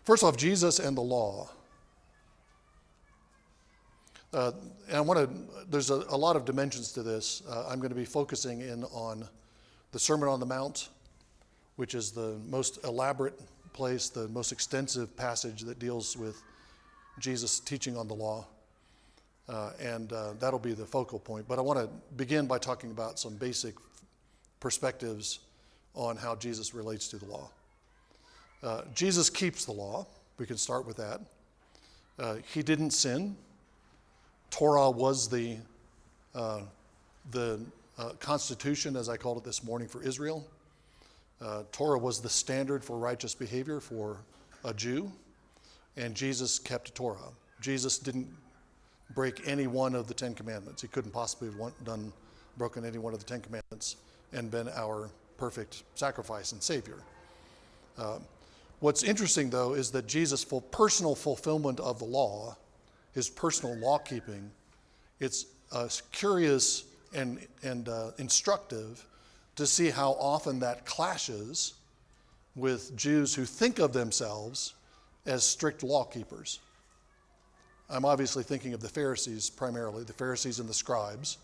First off, Jesus and the law. And there's a lot of dimensions to this. I'm going to be focusing in on the Sermon on the Mount, which is the most elaborate place, the most extensive passage that deals with Jesus' teaching on the law. And that'll be the focal point. But I want to begin by talking about some basic perspectives on how Jesus relates to the law. Jesus keeps the law. We can start with that. He didn't sin. Torah was the constitution, as I called it this morning, for Israel. Torah was the standard for righteous behavior for a Jew, and Jesus kept Torah. Jesus didn't break any one of the Ten Commandments. He couldn't possibly have broken any one of the Ten Commandments and been our perfect sacrifice and Savior. What's interesting, though, is that Jesus' personal fulfillment of the law, his personal law-keeping, it's curious and instructive to see how often that clashes with Jews who think of themselves as strict law-keepers. I'm obviously thinking of the Pharisees primarily, the Pharisees and the scribes.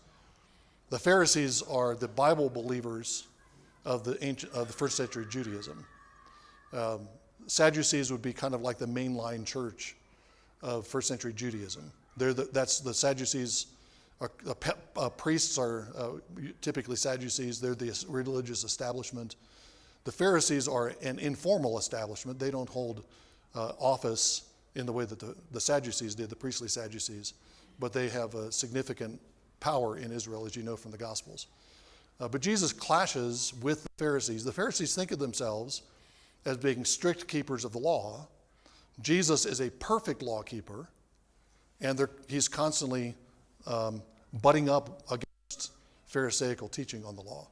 The Pharisees are the Bible believers of the first century Judaism. Sadducees would be kind of like the mainline church of first century Judaism. That's the Sadducees. Priests are typically Sadducees. They're the religious establishment. The Pharisees are an informal establishment. They don't hold office in the way that the Sadducees did, the priestly Sadducees, but they have a significant power in Israel, as you know from the Gospels. But Jesus clashes with the Pharisees. The Pharisees think of themselves as being strict keepers of the law. Jesus is a perfect law keeper, and he's constantly butting up against Pharisaical teaching on the law.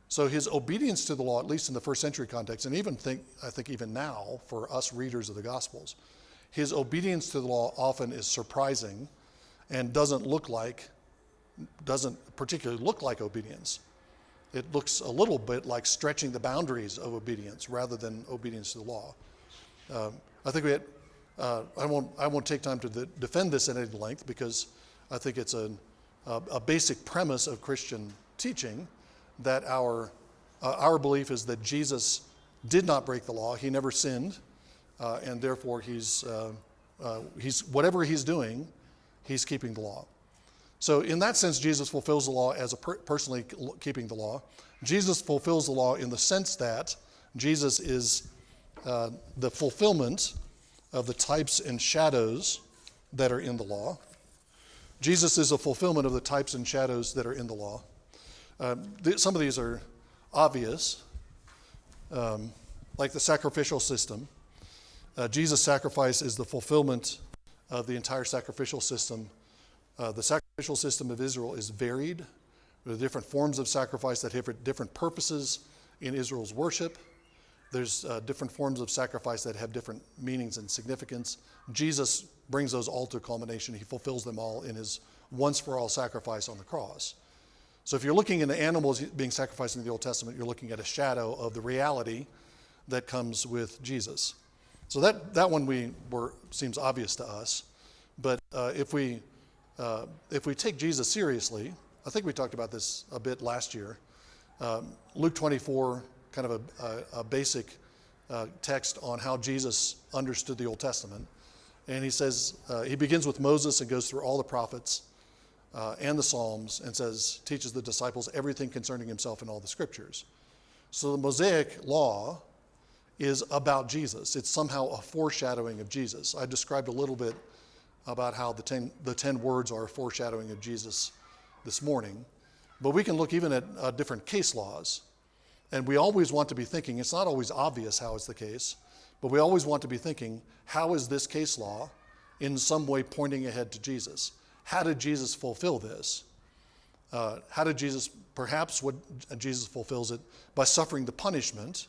So his obedience to the law, at least in the first century context, and I think even now for us readers of the Gospels, his obedience to the law often is surprising and doesn't particularly look like obedience. It looks a little bit like stretching the boundaries of obedience rather than obedience to the law. I think I won't take time to defend this at any length because I think it's a basic premise of Christian teaching that our belief is that Jesus did not break the law. He never sinned, and therefore he's whatever he's doing, he's keeping the law. So in that sense, Jesus fulfills the law as personally keeping the law. Jesus fulfills the law in the sense that Jesus is the fulfillment of the types and shadows that are in the law. Jesus is a fulfillment of the types and shadows that are in the law. Some of these are obvious, like the sacrificial system. Jesus' sacrifice is the fulfillment of the entire sacrificial system. The sacrificial system of Israel is varied. There are different forms of sacrifice that have different purposes in Israel's worship. There's different forms of sacrifice that have different meanings and significance. Jesus brings those all to culmination. He fulfills them all in his once-for-all sacrifice on the cross. So if you're looking at the animals being sacrificed in the Old Testament, you're looking at a shadow of the reality that comes with Jesus. So that one seems obvious to us. But if we take Jesus seriously, I think we talked about this a bit last year. Luke 24, kind of a basic text on how Jesus understood the Old Testament. And he says, he begins with Moses and goes through all the prophets and the Psalms and teaches the disciples everything concerning himself in all the scriptures. So the Mosaic law is about Jesus. It's somehow a foreshadowing of Jesus. I described a little bit about how the 10 words are a foreshadowing of Jesus this morning. But we can look even at different case laws. And we always want to be thinking, it's not always obvious how it's the case, but we always want to be thinking, how is this case law in some way pointing ahead to Jesus? How did Jesus fulfill this? Perhaps what Jesus fulfills it by suffering the punishment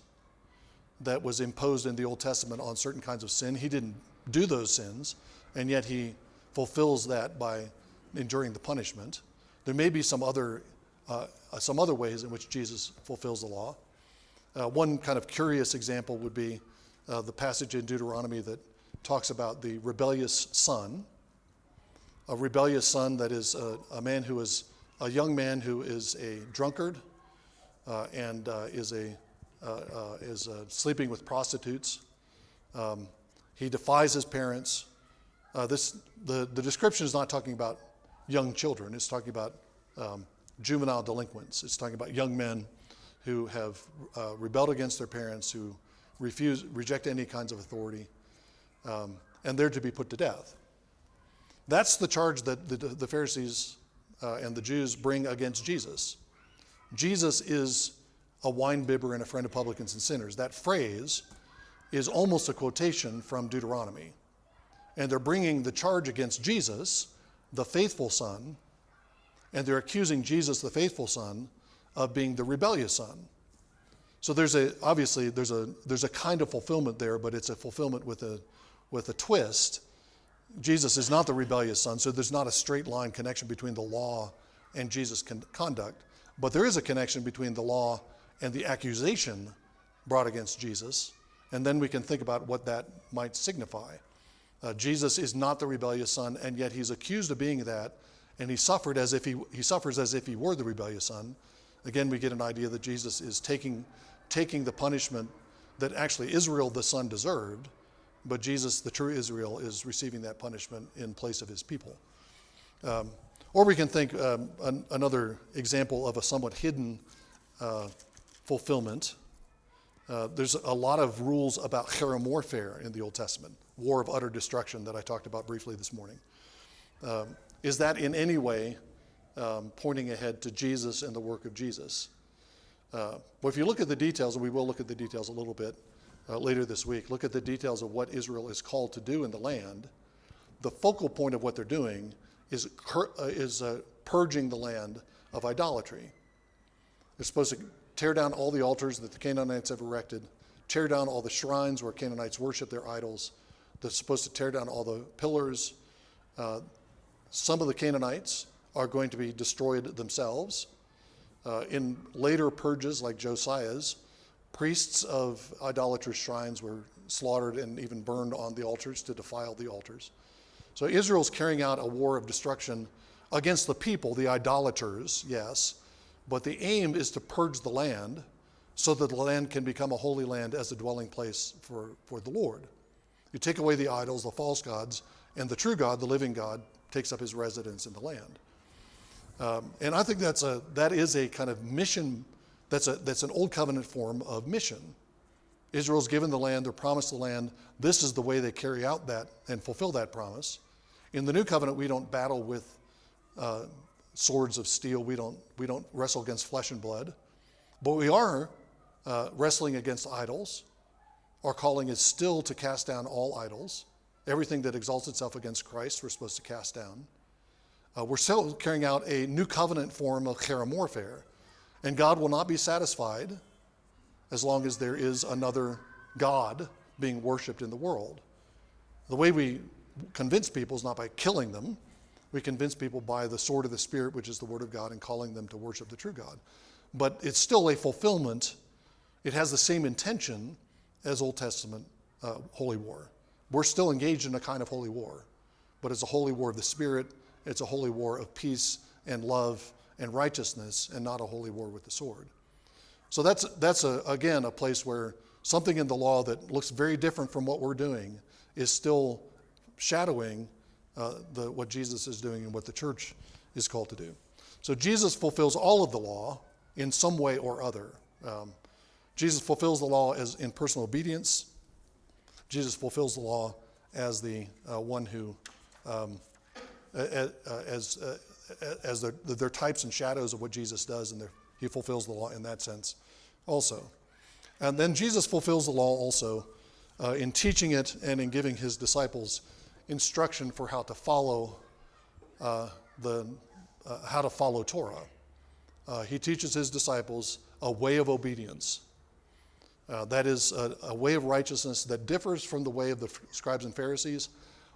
that was imposed in the Old Testament on certain kinds of sin. He didn't do those sins, and yet he fulfills that by enduring the punishment. There may be some other ways in which Jesus fulfills the law. One kind of curious example would be the passage in Deuteronomy that talks about the rebellious son, a rebellious son that is a man who is a young man who is a drunkard and is sleeping with prostitutes. He defies his parents. The description is not talking about young children. It's talking about juvenile delinquents. It's talking about young men who have rebelled against their parents, who reject any kinds of authority, and they're to be put to death. That's the charge that the Pharisees and the Jews bring against Jesus. Jesus is a wine-bibber and a friend of publicans and sinners. That phrase is almost a quotation from Deuteronomy. And they're bringing the charge against Jesus, the faithful son, and they're accusing Jesus, the faithful son, of being the rebellious son. So there's a kind of fulfillment there, but it's a fulfillment with a twist. Jesus is not the rebellious son, so there's not a straight line connection between the law and Jesus' conduct. But there is a connection between the law and the accusation brought against Jesus, and then we can think about what that might signify. Jesus is not the rebellious son, and yet he's accused of being that, and he suffers as if he were the rebellious son. Again, we get an idea that Jesus is taking the punishment that actually Israel the son deserved, but Jesus, the true Israel, is receiving that punishment in place of his people. Or we can think another example of a somewhat hidden fulfillment. There's a lot of rules about cherem warfare in the Old Testament, war of utter destruction that I talked about briefly this morning. Is that in any way pointing ahead to Jesus and the work of Jesus? Well, if you look at the details, and we will look at the details a little bit later this week, look at the details of what Israel is called to do in the land. The focal point of what they're doing is purging the land of idolatry. They're supposed to tear down all the altars that the Canaanites have erected, tear down all the shrines where Canaanites worship their idols. They're supposed to tear down all the pillars. Some of the Canaanites are going to be destroyed themselves. In later purges like Josiah's, priests of idolatrous shrines were slaughtered and even burned on the altars to defile the altars. So Israel's carrying out a war of destruction against the people, the idolaters, yes, but the aim is to purge the land so that the land can become a holy land as a dwelling place for the Lord. You take away the idols, the false gods, and the true God, the living God, takes up his residence in the land. And I think that is a kind of mission, that's an old covenant form of mission. Israel's given the land, they're promised the land. This is the way they carry out that and fulfill that promise. In the new covenant, we don't battle with swords of steel. We don't wrestle against flesh and blood. But we are wrestling against idols. Our calling is still to cast down all idols. Everything that exalts itself against Christ, we're supposed to cast down. We're still carrying out a new covenant form of cherem warfare. And God will not be satisfied as long as there is another God being worshipped in the world. The way we convince people is not by killing them. We convince people by the sword of the Spirit, which is the Word of God, and calling them to worship the true God. But it's still a fulfillment. It has the same intention as Old Testament holy war. We're still engaged in a kind of holy war, but it's a holy war of the Spirit. It's a holy war of peace and love and righteousness, and not a holy war with the sword. So that's again a place where something in the law that looks very different from what we're doing is still shadowing what Jesus is doing and what the church is called to do. So Jesus fulfills all of the law in some way or other. Jesus fulfills the law as in personal obedience. Jesus fulfills the law as the one who, as they're types and shadows of what Jesus does, and he fulfills the law in that sense also. And then Jesus fulfills the law also in teaching it and in giving his disciples instruction for how to follow Torah. He teaches his disciples a way of obedience. That is a way of righteousness that differs from the way of the scribes and Pharisees,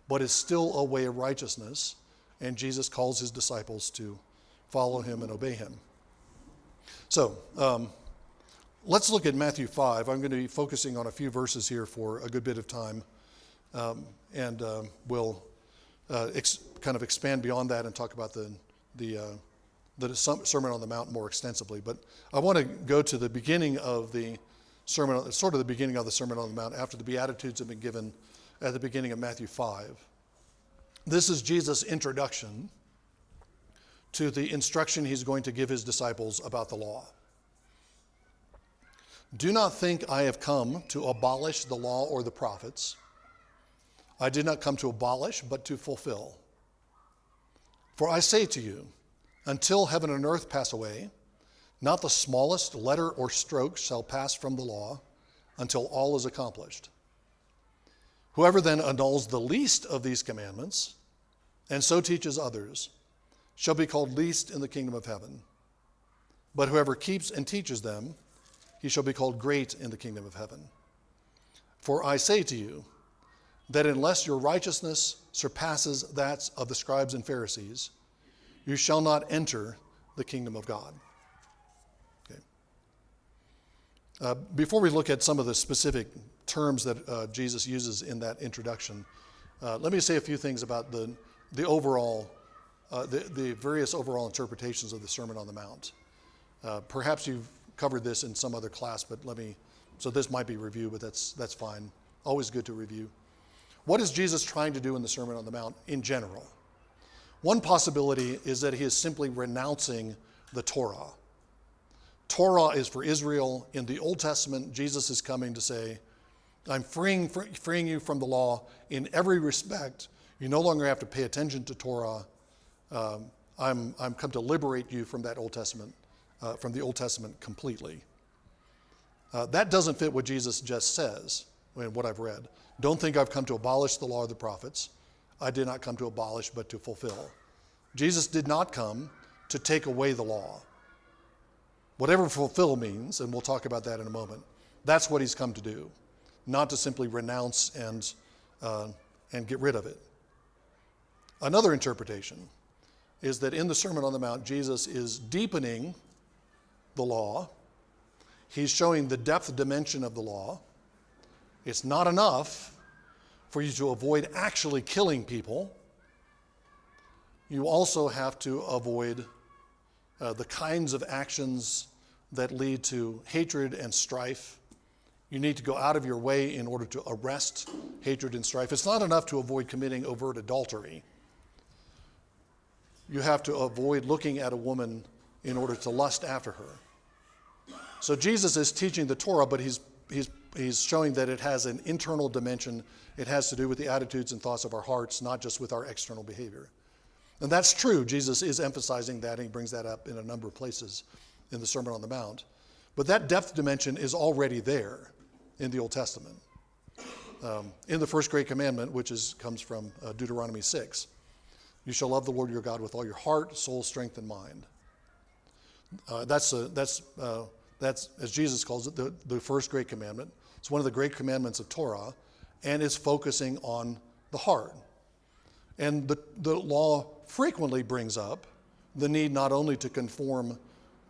but is still a way of righteousness. And Jesus calls his disciples to follow him and obey him. So Let's look at Matthew 5. I'm going to be focusing on a few verses here for a good bit of time, and we'll kind of expand beyond that and talk about the Sermon on the Mount more extensively. But I want to go to the beginning of the sermon, sort of the beginning of the Sermon on the Mount, after the Beatitudes have been given at the beginning of Matthew 5. This is Jesus' introduction to the instruction he's going to give his disciples about the law. Do not think I have come to abolish the law or the prophets. I did not come to abolish, but to fulfill. For I say to you, until heaven and earth pass away, not the smallest letter or stroke shall pass from the law until all is accomplished. Whoever then annuls the least of these commandments and so teaches others shall be called least in the kingdom of heaven. But whoever keeps and teaches them, he shall be called great in the kingdom of heaven. For I say to you that unless your righteousness surpasses that of the scribes and Pharisees, you shall not enter the kingdom of God. Okay. Before we look at some of the specific terms that Jesus uses in that introduction, let me say a few things about the overall, the various overall interpretations of the Sermon on the Mount. Perhaps you've covered this in some other class, but so this might be review, but that's fine. Always good to review. What is Jesus trying to do in the Sermon on the Mount in general? One possibility is that he is simply renouncing the Torah. Torah is for Israel. In the Old Testament, Jesus is coming to say, I'm freeing you from the law in every respect. You no longer have to pay attention to Torah. I'm come to liberate you from that Old Testament, from the Old Testament completely. That doesn't fit what Jesus just says in what I've read. Don't think I've come to abolish the law of the prophets. I did not come to abolish, but to fulfill. Jesus did not come to take away the law. Whatever fulfill means, and we'll talk about that in a moment, that's what he's come to do, not to simply renounce and get rid of it. Another interpretation is that in the Sermon on the Mount, Jesus is deepening the law. He's showing the depth dimension of the law. It's not enough for you to avoid actually killing people. You also have to avoid the kinds of actions that lead to hatred and strife. You need to go out of your way in order to arrest hatred and strife. It's not enough to avoid committing overt adultery. You have to avoid looking at a woman in order to lust after her. So Jesus is teaching the Torah, but he's showing that it has an internal dimension. It has to do with the attitudes and thoughts of our hearts, not just with our external behavior. And that's true. Jesus is emphasizing that, and he brings that up in a number of places in the Sermon on the Mount. But that depth dimension is already there in the Old Testament. In the first great commandment, which comes from Deuteronomy 6, you shall love the Lord your God with all your heart, soul, strength, and mind. That's as Jesus calls it, the first great commandment. It's one of the great commandments of Torah, and is focusing on the heart. And the law frequently brings up the need not only to conform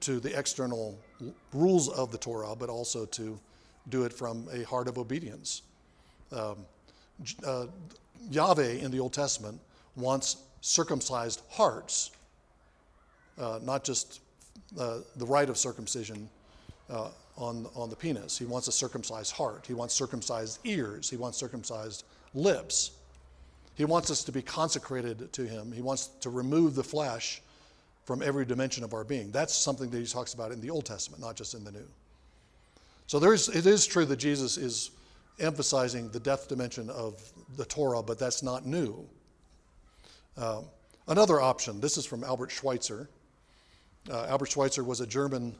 to the external rules of the Torah, but also to do it from a heart of obedience. Yahweh in the Old Testament wants circumcised hearts, not just the rite of circumcision on the penis. He wants a circumcised heart. He wants circumcised ears. He wants circumcised lips. He wants us to be consecrated to him. He wants to remove the flesh from every dimension of our being. That's something that he talks about in the Old Testament, not just in the New. So it is true that Jesus is emphasizing the depth dimension of the Torah, but that's not new. Another option, this is from Albert Schweitzer. Albert Schweitzer was a German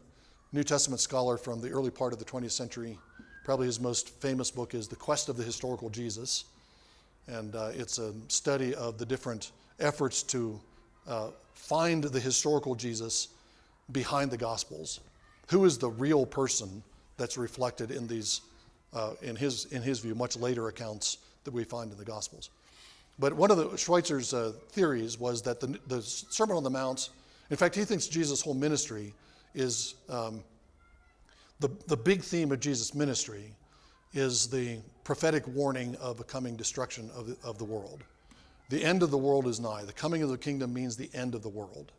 New Testament scholar from the early part of the 20th century. Probably his most famous book is The Quest of the Historical Jesus. And it's a study of the different efforts to find the historical Jesus behind the Gospels. Who is the real person that's reflected in these, in his view, much later accounts that we find in the Gospels? But one of the Schweitzer's theories was that the Sermon on the Mount, in fact, he thinks Jesus' whole ministry is The big theme of Jesus' ministry is the prophetic warning of a coming destruction of the world. The end of the world is nigh. The coming of the kingdom means the end of the world.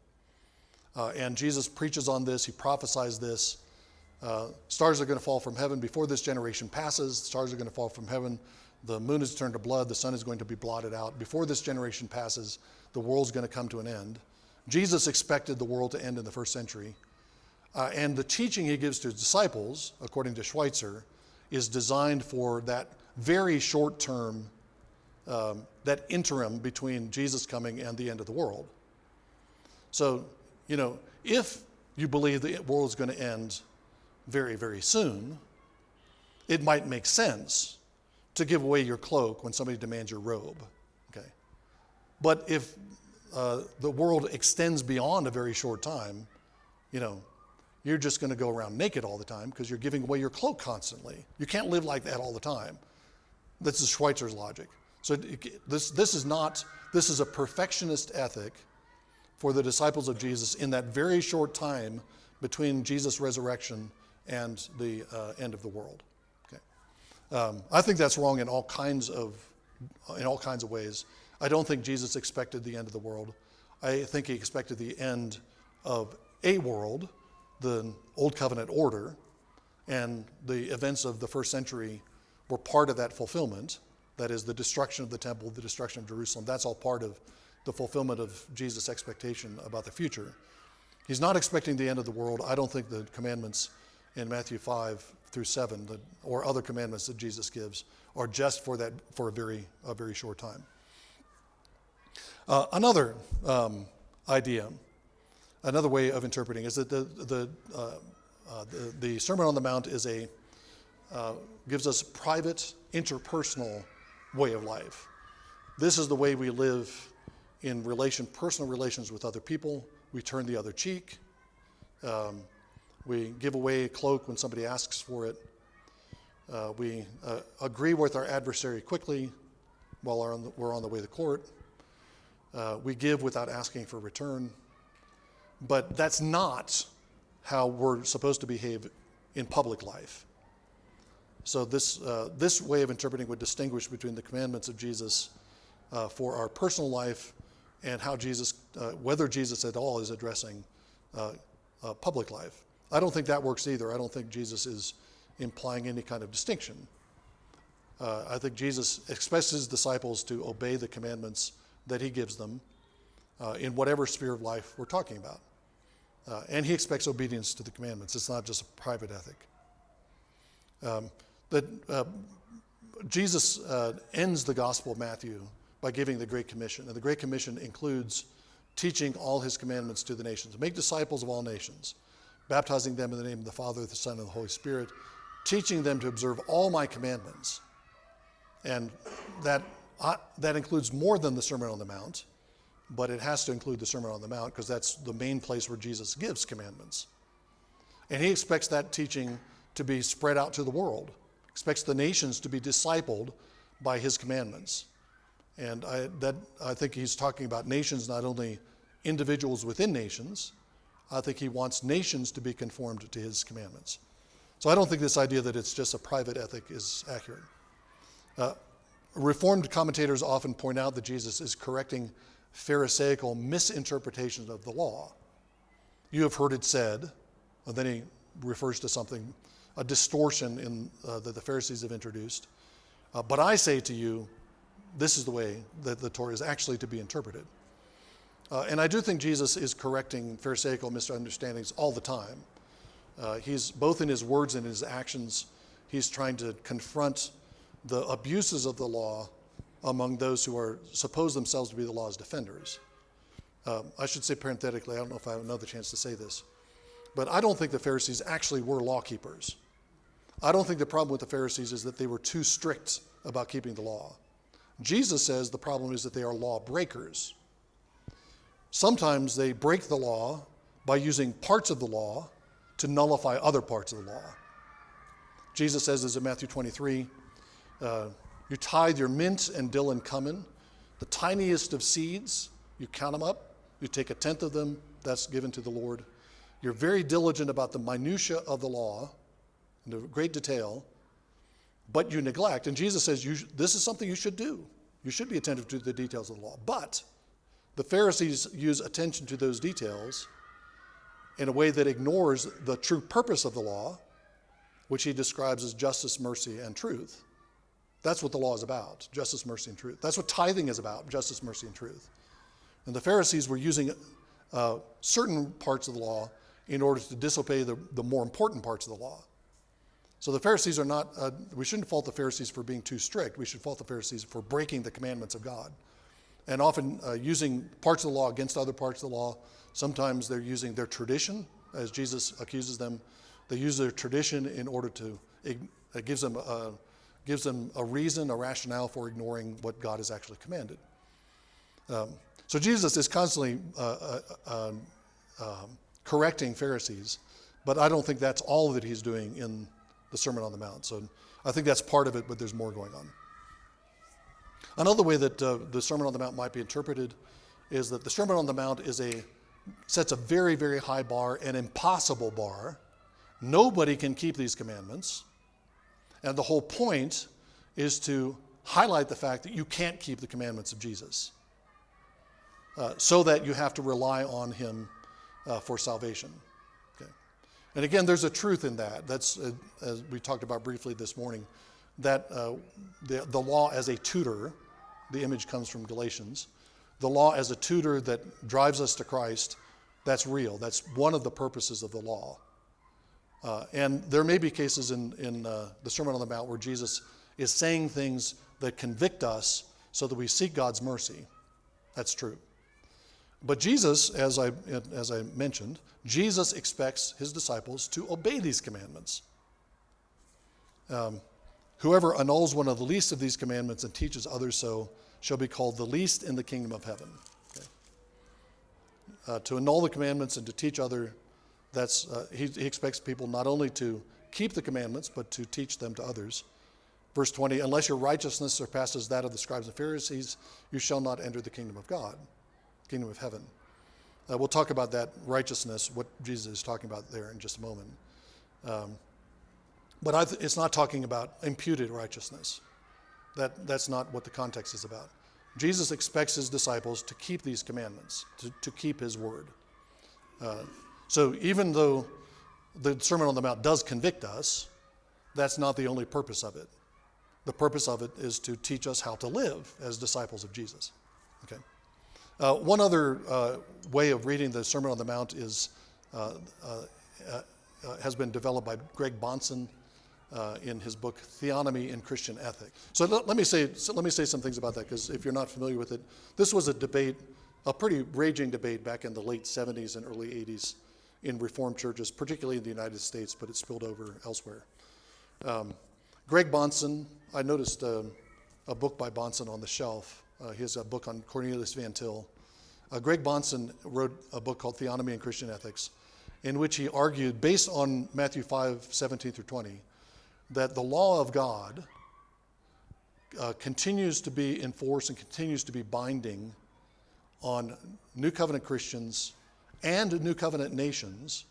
And Jesus preaches on this. He prophesies this. Stars are going to fall from heaven before this generation passes. Stars are going to fall from heaven. The moon is turned to blood. The sun is going to be blotted out. Before this generation passes, the world's going to come to an end. Jesus expected the world to end in the first century. And the teaching he gives to his disciples, according to Schweitzer, is designed for that very short term, that interim between Jesus coming and the end of the world. So, if you believe the world is going to end very, very soon, it might make sense to give away your cloak when somebody demands your robe. Okay, but if the world extends beyond a very short time, you're just going to go around naked all the time because you're giving away your cloak constantly. You can't live like that all the time. This is Schweitzer's logic. So this is a perfectionist ethic for the disciples of Jesus in that very short time between Jesus' resurrection and the end of the world. Okay, I think that's wrong in all kinds of ways. I don't think Jesus expected the end of the world. I think he expected the end of a world, the Old Covenant order, and the events of the first century were part of that fulfillment. That is the destruction of the temple, the destruction of Jerusalem. That's all part of the fulfillment of Jesus' expectation about the future. He's not expecting the end of the world. I don't think the commandments in Matthew 5 through 7 or other commandments that Jesus gives are just for a very short time. Another idea, another way of interpreting is that the Sermon on the Mount gives us private, interpersonal way of life. This is the way we live in personal relations with other people. We turn the other cheek. We give away a cloak when somebody asks for it. We agree with our adversary quickly while we're on the way to court. We give without asking for return. But that's not how we're supposed to behave in public life. So this way of interpreting would distinguish between the commandments of Jesus for our personal life and how whether Jesus at all is addressing public life. I don't think that works either. I don't think Jesus is implying any kind of distinction. I think Jesus expects his disciples to obey the commandments that he gives them in whatever sphere of life we're talking about. And he expects obedience to the commandments. It's not just a private ethic. Jesus ends the Gospel of Matthew by giving the Great Commission. And the Great Commission includes teaching all his commandments to the nations. Make disciples of all nations, baptizing them in the name of the Father, the Son, and the Holy Spirit, teaching them to observe all my commandments. And that includes more than the Sermon on the Mount, but it has to include the Sermon on the Mount because that's the main place where Jesus gives commandments. And he expects that teaching to be spread out to the world, expects the nations to be discipled by his commandments. And I think he's talking about nations, not only individuals within nations. I think he wants nations to be conformed to his commandments. So I don't think this idea that it's just a private ethic is accurate. Reformed commentators often point out that Jesus is correcting Pharisaical misinterpretations of the law. You have heard it said, and then he refers to something, a distortion that the Pharisees have introduced. But I say to you, this is the way that the Torah is actually to be interpreted. And I do think Jesus is correcting Pharisaical misunderstandings all the time. He's both in his words and his actions, he's trying to confront the abuses of the law among those who suppose themselves to be the law's defenders. I should say parenthetically, I don't know if I have another chance to say this, but I don't think the Pharisees actually were law keepers. I don't think the problem with the Pharisees is that they were too strict about keeping the law. Jesus says the problem is that they are law breakers. Sometimes they break the law by using parts of the law to nullify other parts of the law. Jesus says this in Matthew 23, you tithe your mint and dill and cumin, the tiniest of seeds, you count them up, you take 1/10 of them, that's given to the Lord. You're very diligent about the minutia of the law, into great detail, but you neglect. And Jesus says, this is something you should do. You should be attentive to the details of the law. But the Pharisees use attention to those details in a way that ignores the true purpose of the law, which he describes as justice, mercy, and truth. That's what the law is about, justice, mercy, and truth. That's what tithing is about, justice, mercy, and truth. And the Pharisees were using certain parts of the law in order to disobey the more important parts of the law. So the Pharisees are not, we shouldn't fault the Pharisees for being too strict. We should fault the Pharisees for breaking the commandments of God. And often using parts of the law against other parts of the law. Sometimes they're using their tradition, as Jesus accuses them. They use their tradition in order to, it gives them a reason, a rationale for ignoring what God has actually commanded. So Jesus is constantly correcting Pharisees, but I don't think that's all that he's doing in the Sermon on the Mount. So I think that's part of it, but there's more going on. Another way that the Sermon on the Mount might be interpreted is that the Sermon on the Mount sets a very, very high bar, an impossible bar. Nobody can keep these commandments. And the whole point is to highlight the fact that you can't keep the commandments of Jesus, so that you have to rely on him for salvation. Okay. And again, there's a truth in that. That's, as we talked about briefly this morning, that the law as a tutor, the image comes from Galatians, the law as a tutor that drives us to Christ, that's real. That's one of the purposes of the law. And there may be cases in the Sermon on the Mount where Jesus is saying things that convict us so that we seek God's mercy. That's true. But Jesus, as I mentioned, Jesus expects his disciples to obey these commandments. Whoever annuls one of the least of these commandments and teaches others so shall be called the least in the kingdom of heaven. Okay. To annul the commandments and to teach other, he expects people not only to keep the commandments, but to teach them to others. Verse 20, unless your righteousness surpasses that of the scribes and Pharisees, you shall not enter the kingdom of God, kingdom of heaven. We'll talk about that righteousness, what Jesus is talking about there in just a moment. But it's not talking about imputed righteousness. That's not what the context is about. Jesus expects his disciples to keep these commandments, to keep his word. So even though the Sermon on the Mount does convict us, that's not the only purpose of it. The purpose of it is to teach us how to live as disciples of Jesus. Okay. One other way of reading the Sermon on the Mount has been developed by Greg Bonson in his book Theonomy in Christian Ethics. So let me say some things about that, because if you're not familiar with it, this was a debate, a pretty raging debate back in the late 70s and early 80s in Reformed churches, particularly in the United States, but it spilled over elsewhere. Greg Bonson, I noticed a book by Bonson on the shelf. He has a book on Cornelius Van Til. Greg Bonson wrote a book called Theonomy in Christian Ethics, in which he argued, based on Matthew 5:17 through 20, that the law of God continues to be enforced and continues to be binding on New Covenant Christians and New Covenant nations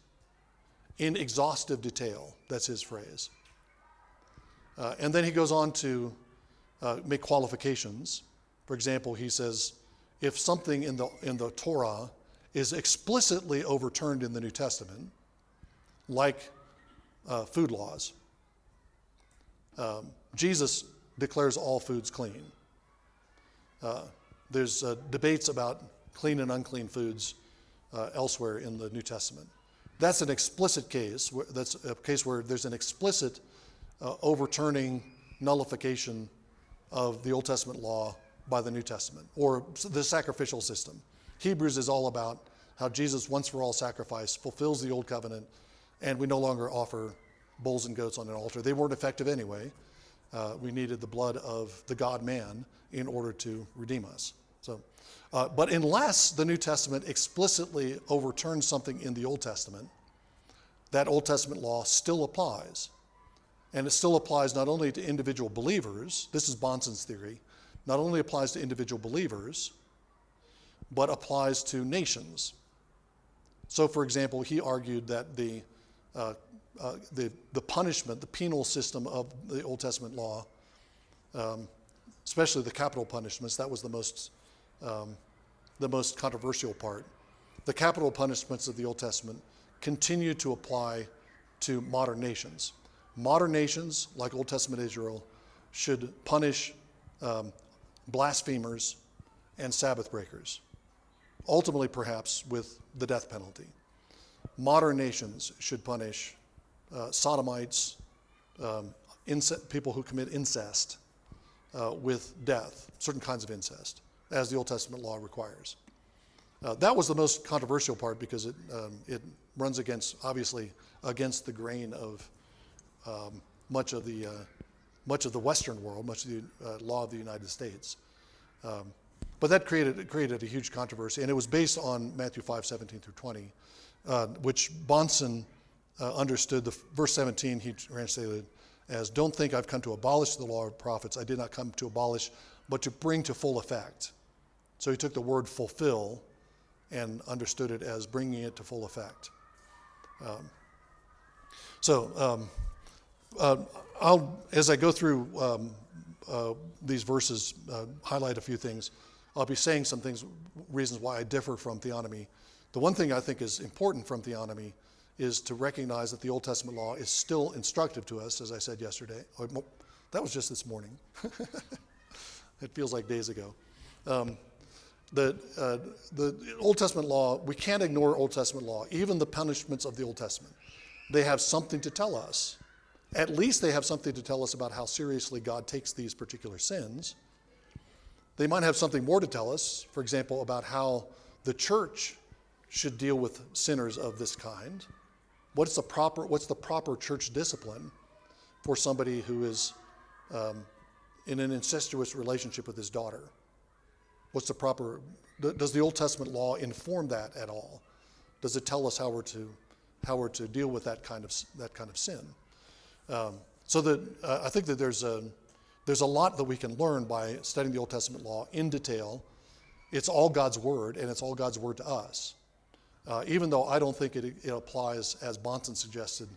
in exhaustive detail. That's his phrase. And then he goes on to make qualifications. For example, he says, if something in the Torah is explicitly overturned in the New Testament, like food laws, Jesus declares all foods clean. There's debates about clean and unclean foods elsewhere in the New Testament. That's an explicit case. That's a case where there's an explicit overturning, nullification of the Old Testament law by the New Testament, or the sacrificial system. Hebrews is all about how Jesus' once-for-all sacrifice fulfills the Old Covenant, and we no longer offer bulls and goats on an altar. They weren't effective anyway. We needed the blood of the God-man in order to redeem us. So, but unless the New Testament explicitly overturns something in the Old Testament, that Old Testament law still applies. And it still applies not only to individual believers, this is Bonson's theory, not only applies to individual believers, but applies to nations. So, for example, he argued that the the punishment, the penal system of the Old Testament law, especially the capital punishments, that was the most controversial part. The capital punishments of the Old Testament continue to apply to modern nations. Modern nations, like Old Testament Israel, should punish blasphemers and Sabbath breakers, ultimately perhaps with the death penalty. Modern nations should punish sodomites, people who commit incest with death, certain kinds of incest, as the Old Testament law requires. That was the most controversial part because it runs obviously against the grain of much of the Western world, much of the law of the United States. But that created a huge controversy, and it was based on Matthew 5:17 through 20, which Bonson understood. The verse 17 he translated as, "Don't think I've come to abolish the law of prophets. I did not come to abolish, but to bring to full effect." So he took the word fulfill and understood it as bringing it to full effect. I'll, as I go through these verses, highlight a few things. I'll be saying some things, reasons why I differ from theonomy. The one thing I think is important from theonomy is to recognize that the Old Testament law is still instructive to us, as I said yesterday. That was just this morning. It feels like days ago. The Old Testament law, we can't ignore Old Testament law, even the punishments of the Old Testament. They have something to tell us. At least they have something to tell us about how seriously God takes these particular sins. They might have something more to tell us, for example, about how the church should deal with sinners of this kind. What's the proper church discipline for somebody who is in an incestuous relationship with his daughter? Does the Old Testament law inform that at all? Does it tell us how we're to deal with that kind of sin? I think that there's a lot that we can learn by studying the Old Testament law in detail. It's all God's word, and it's all God's word to us. Even though I don't think it applies, as Bonson suggested,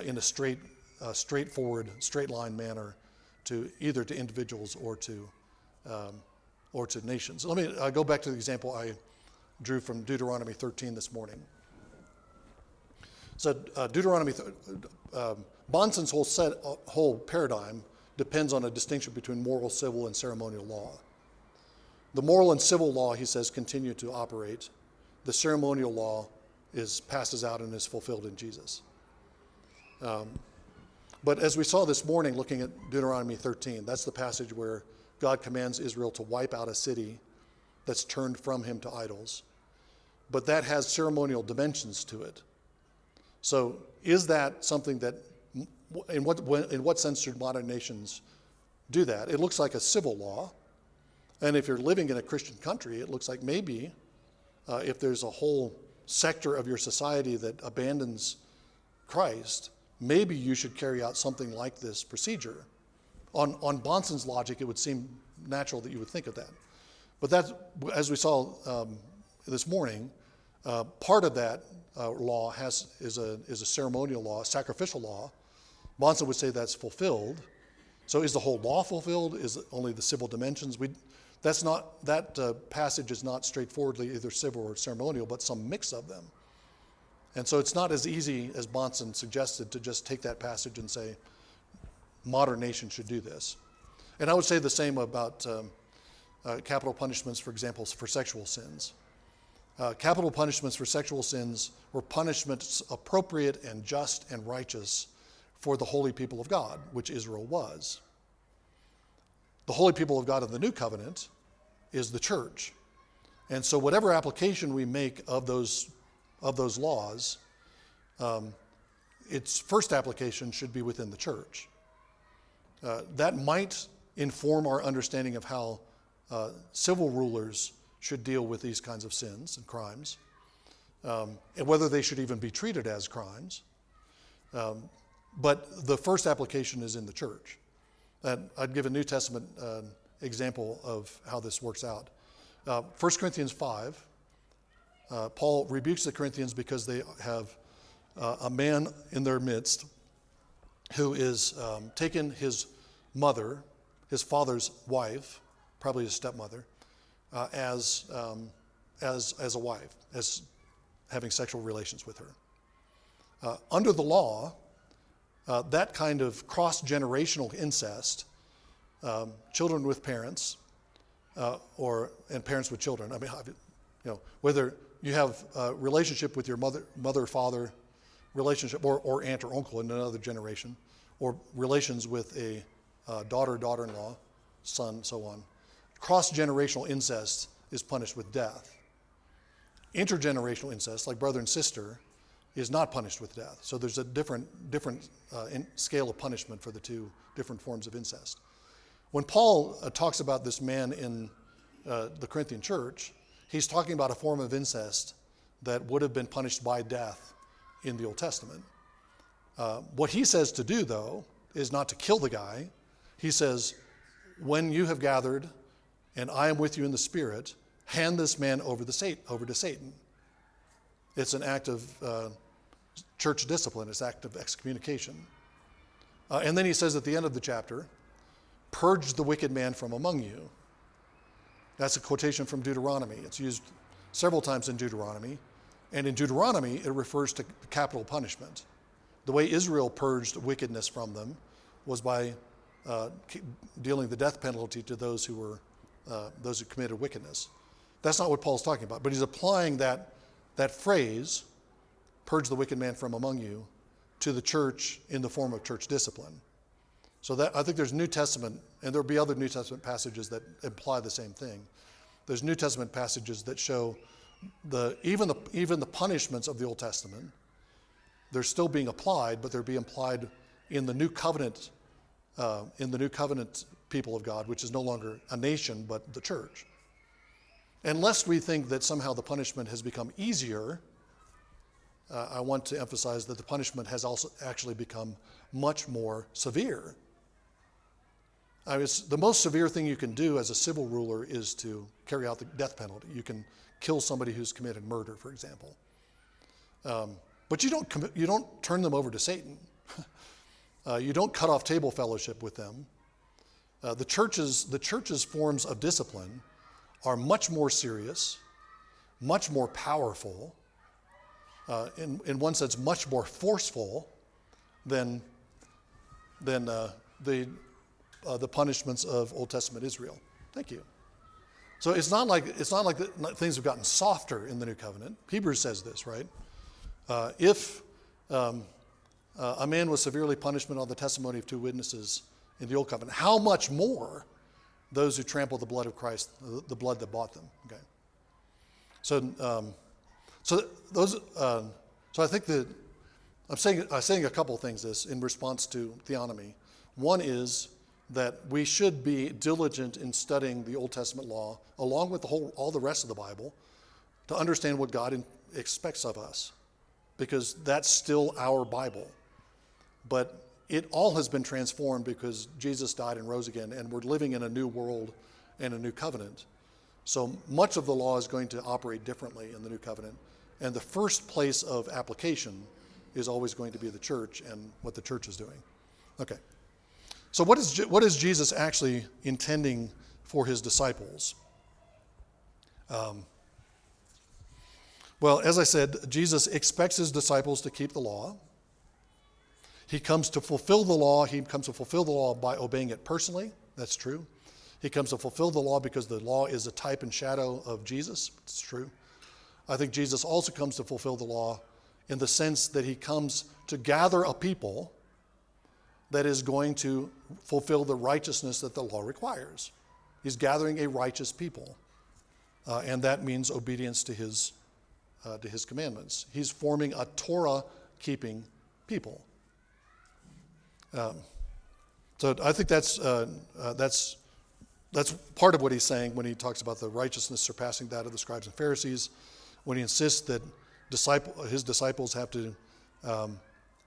in a straightforward, straight-line manner to either to individuals or to nations. Let me go back to the example I drew from Deuteronomy 13 this morning. So Bonson's whole paradigm depends on a distinction between moral, civil, and ceremonial law. The moral and civil law, he says, continue to operate. The ceremonial law passes out and is fulfilled in Jesus. But as we saw this morning, looking at Deuteronomy 13, that's the passage where God commands Israel to wipe out a city that's turned from him to idols. But that has ceremonial dimensions to it. So is that something that, in what sense should modern nations do that? It looks like a civil law. And if you're living in a Christian country, it looks like maybe if there's a whole sector of your society that abandons Christ, maybe you should carry out something like this procedure. On Bonson's logic, it would seem natural that you would think of that. But that's, as we saw this morning, part of that law is a ceremonial law, a sacrificial law. Bonson would say that's fulfilled. So is the whole law fulfilled? Is it only the civil dimensions? That passage is not straightforwardly either civil or ceremonial, but some mix of them. And so it's not as easy as Bonson suggested to just take that passage and say, modern nations should do this. And I would say the same about capital punishments, for example, for sexual sins. Capital punishments for sexual sins were punishments appropriate and just and righteous for the holy people of God, which Israel was. The holy people of God of the New Covenant is the church. And so whatever application we make of those laws, its first application should be within the church. That might inform our understanding of how civil rulers should deal with these kinds of sins and crimes, and whether they should even be treated as crimes. But the first application is in the church. And I'd give a New Testament example of how this works out. 1 Corinthians 5, Paul rebukes the Corinthians because they have a man in their midst who is taken his mother, his father's wife, probably his stepmother, as a wife, as having sexual relations with her. Under the law, that kind of cross-generational incest, children with parents, and parents with children. I mean, whether you have a relationship with your mother, father, relationship, or aunt or uncle in another generation, or relations with a daughter, daughter-in-law, son, so on. Cross-generational incest is punished with death. Intergenerational incest, like brother and sister, is not punished with death. So there's a different scale of punishment for the two different forms of incest. When Paul talks about this man in the Corinthian church, he's talking about a form of incest that would have been punished by death in the Old Testament. What he says to do, though, is not to kill the guy. He says, when you have gathered and I am with you in the Spirit, hand this man over to Satan. It's an act of church discipline. It's an act of excommunication. And then he says at the end of the chapter, purge the wicked man from among you. That's a quotation from Deuteronomy. It's used several times in Deuteronomy. And in Deuteronomy, it refers to capital punishment. The way Israel purged wickedness from them was by dealing the death penalty to those who committed wickedness. That's not what Paul's talking about, but he's applying that phrase, purge the wicked man from among you, to the church in the form of church discipline. So that I think there's New Testament, and there'll be other New Testament passages that imply the same thing. There's New Testament passages that show even the punishments of the Old Testament, they're still being applied, but they're being applied in the new covenant people of God, which is no longer a nation, but the church. And lest we think that somehow the punishment has become easier, I want to emphasize that the punishment has also actually become much more severe. The most severe thing you can do as a civil ruler is to carry out the death penalty. You can kill somebody who's committed murder, for example. But you don't turn them over to Satan. You don't cut off table fellowship with them. The church's forms of discipline are much more serious, much more powerful, in one sense, much more forceful than the punishments of Old Testament Israel. Thank you. So it's not like things have gotten softer in the New Covenant. Hebrews says this, right? If a man was severely punished on the testimony of two witnesses in the Old Covenant, how much more those who trample the blood of Christ, the blood that bought them? Okay. So I think that I'm saying a couple of things this in response to theonomy. One is that we should be diligent in studying the Old Testament law along with all the rest of the Bible to understand what God expects of us, because that's still our Bible. But it all has been transformed because Jesus died and rose again, and we're living in a new world and a new covenant. So much of the law is going to operate differently in the new covenant, and the first place of application is always going to be the church and what the church is doing. Okay. So what is Jesus actually intending for his disciples? Well, as I said, Jesus expects his disciples to keep the law. He comes to fulfill the law. He comes to fulfill the law by obeying it personally. That's true. He comes to fulfill the law because the law is a type and shadow of Jesus. It's true. I think Jesus also comes to fulfill the law in the sense that he comes to gather a people that is going to fulfill the righteousness that the law requires. He's gathering a righteous people, and that means obedience to his commandments. He's forming a Torah-keeping people. So I think that's part of what he's saying when he talks about the righteousness surpassing that of the scribes and Pharisees, when he insists that his disciples have to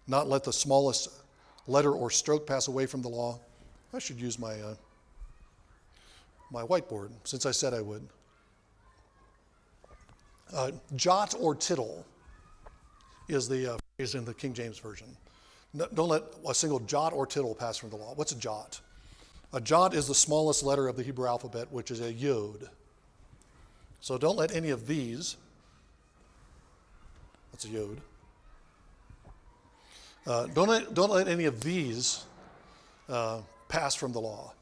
not let the smallest letter or stroke pass away from the law. I should use my whiteboard, since I said I would. Jot or tittle is the is in the King James Version. No, don't let a single jot or tittle pass from the law. What's a jot? A jot is the smallest letter of the Hebrew alphabet, which is a yod. So don't let any of these, that's a yod. Don't let any of these pass from the law.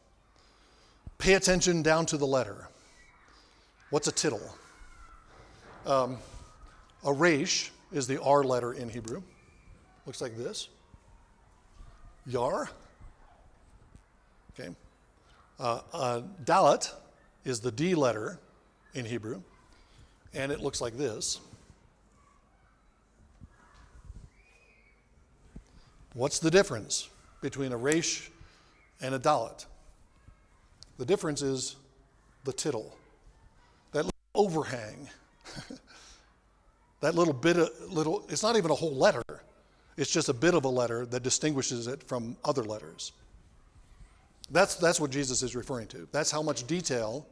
Pay attention down to the letter. What's a tittle? A resh is the R letter in Hebrew. Looks like this. Yar. Okay. Dalet is the D letter in Hebrew, and it looks like this. What's the difference between a resh and a dalet? The difference is the tittle, that little overhang, that it's not even a whole letter. It's just a bit of a letter that distinguishes it from other letters. That's what Jesus is referring to. That's how much detail.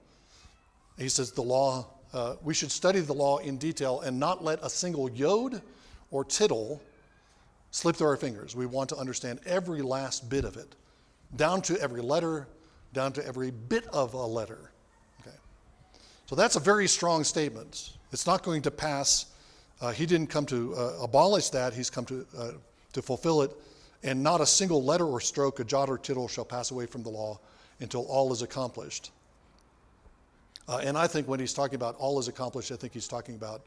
He says the law, we should study the law in detail and not let a single yod or tittle slip through our fingers. We want to understand every last bit of it, down to every letter, down to every bit of a letter. Okay. So that's a very strong statement. It's not going to pass. He didn't come to abolish that. He's come to fulfill it. And not a single letter or stroke, a jot or tittle shall pass away from the law until all is accomplished. And I think when he's talking about all is accomplished, I think he's talking about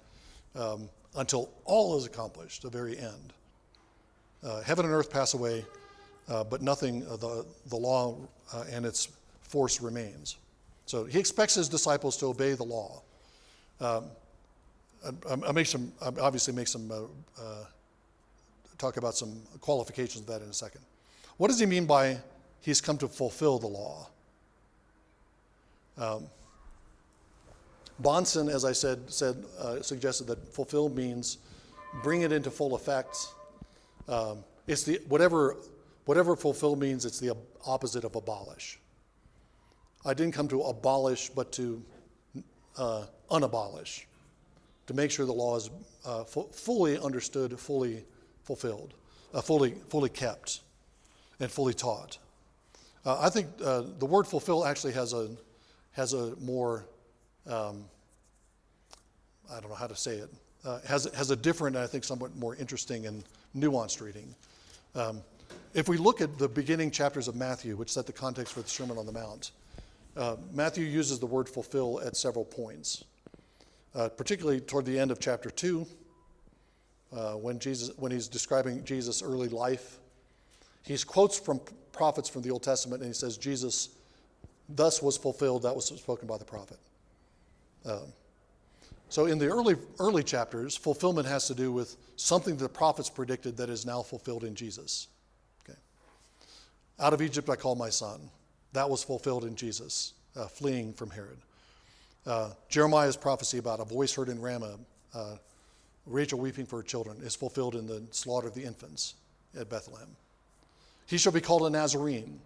until all is accomplished, the very end. Heaven and earth pass away, but nothing, the law and its force remains. So he expects his disciples to obey the law. Obviously make some talk about some qualifications of that in a second. What does he mean by he's come to fulfill the law? Bonson, as I said, suggested that fulfill means bring it into full effect. It's the whatever fulfill means. It's the opposite of abolish. I didn't come to abolish, but to unabolish, to make sure the law is fully understood, fully fulfilled, fully kept, and fully taught. I think the word fulfill actually has a more I don't know how to say it. Has a different, I think, somewhat more interesting and nuanced reading. If we look at the beginning chapters of Matthew, which set the context for the Sermon on the Mount, Matthew uses the word fulfill at several points, particularly toward the end of chapter 2, when he's describing Jesus' early life. He quotes from prophets from the Old Testament, and he says, Jesus thus was fulfilled, that was spoken by the prophet. So in the early chapters, fulfillment has to do with something the prophets predicted that is now fulfilled in Jesus. Okay. Out of Egypt I called my son. That was fulfilled in Jesus, fleeing from Herod. Jeremiah's prophecy about a voice heard in Ramah, Rachel weeping for her children, is fulfilled in the slaughter of the infants at Bethlehem. He shall be called a Nazarene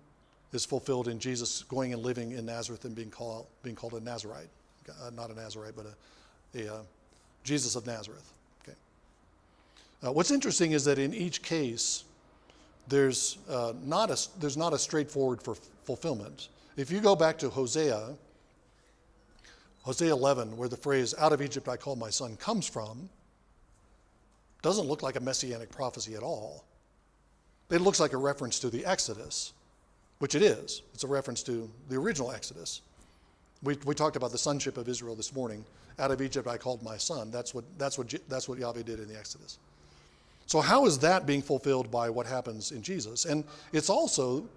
is fulfilled in Jesus going and living in Nazareth and being called a Nazarite. Not a Nazarite, but a Jesus of Nazareth. Okay. What's interesting is that in each case, there's not a straightforward for fulfillment. If you go back to Hosea 11, where the phrase "out of Egypt I called my son" comes from, doesn't look like a messianic prophecy at all. It looks like a reference to the Exodus, which it is. It's a reference to the original Exodus. We talked about the sonship of Israel this morning. Out of Egypt I called my son. That's what Yahweh did in the Exodus. So how is that being fulfilled by what happens in Jesus? And it's also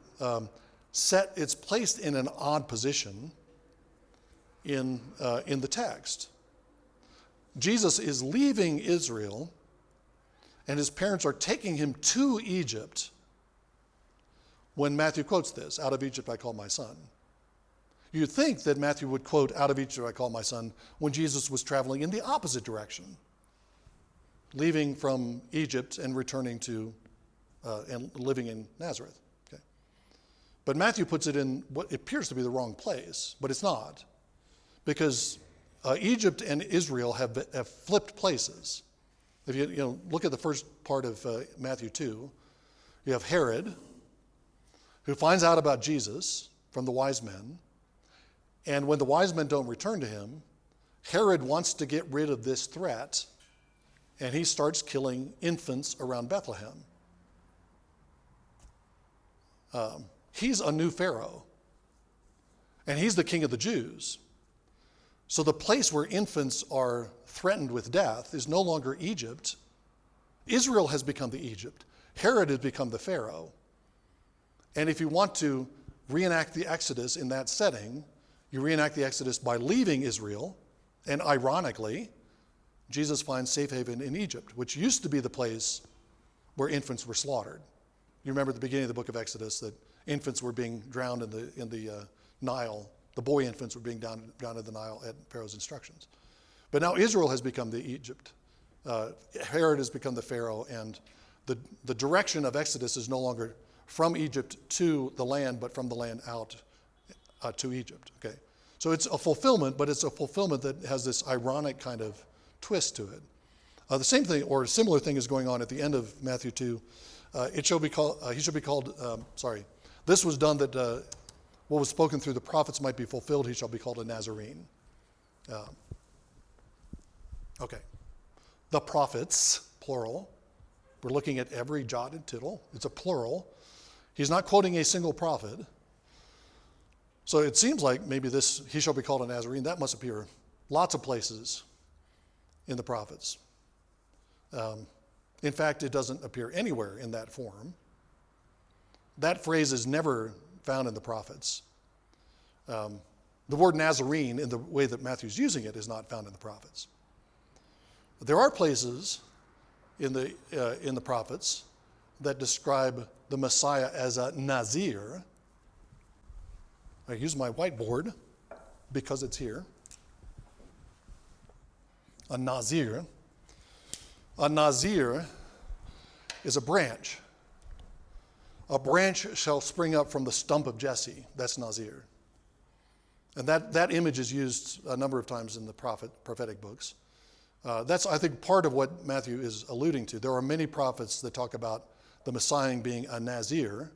it's placed in an odd position in the text. Jesus is leaving Israel, and his parents are taking him to Egypt when Matthew quotes this, "Out of Egypt I called my son." You'd think that Matthew would quote, "Out of Egypt I called my son," when Jesus was traveling in the opposite direction, leaving from Egypt and returning to and living in Nazareth. Okay. But Matthew puts it in what appears to be the wrong place, but it's not, because Egypt and Israel have flipped places. If you look at the first part of Matthew 2, you have Herod, who finds out about Jesus from the wise men. And when the wise men don't return to him, Herod wants to get rid of this threat, and he starts killing infants around Bethlehem. He's a new Pharaoh, and he's the king of the Jews. So the place where infants are threatened with death is no longer Egypt. Israel has become the Egypt. Herod has become the Pharaoh. And if you want to reenact the Exodus in that setting, you reenact the Exodus by leaving Israel, and ironically, Jesus finds safe haven in Egypt, which used to be the place where infants were slaughtered. You remember at the beginning of the book of Exodus that infants were being drowned in the Nile. The boy infants were being drowned in the Nile at Pharaoh's instructions. But now Israel has become the Egypt. Herod has become the Pharaoh, and the direction of Exodus is no longer from Egypt to the land, but from the land out to Egypt. Okay, so it's a fulfillment, but it's a fulfillment that has this ironic kind of twist to it. The same thing, or a similar thing, is going on at the end of Matthew 2. He shall be called. This was done that what was spoken through the prophets might be fulfilled. He shall be called a Nazarene. Okay, the prophets, plural. We're looking at every jot and tittle. It's a plural. He's not quoting a single prophet. So it seems like maybe this, he shall be called a Nazarene, that must appear lots of places in the prophets. In fact, it doesn't appear anywhere in that form. That phrase is never found in the prophets. The word Nazarene, in the way that Matthew's using it, is not found in the prophets. There are places in the prophets that describe the Messiah as a Nazir. I use my whiteboard because it's here. A Nazir. A Nazir is a branch. A branch shall spring up from the stump of Jesse. That's Nazir. And that image is used a number of times in the prophetic books. That's, I think, part of what Matthew is alluding to. There are many prophets that talk about the Messiah being a Nazir,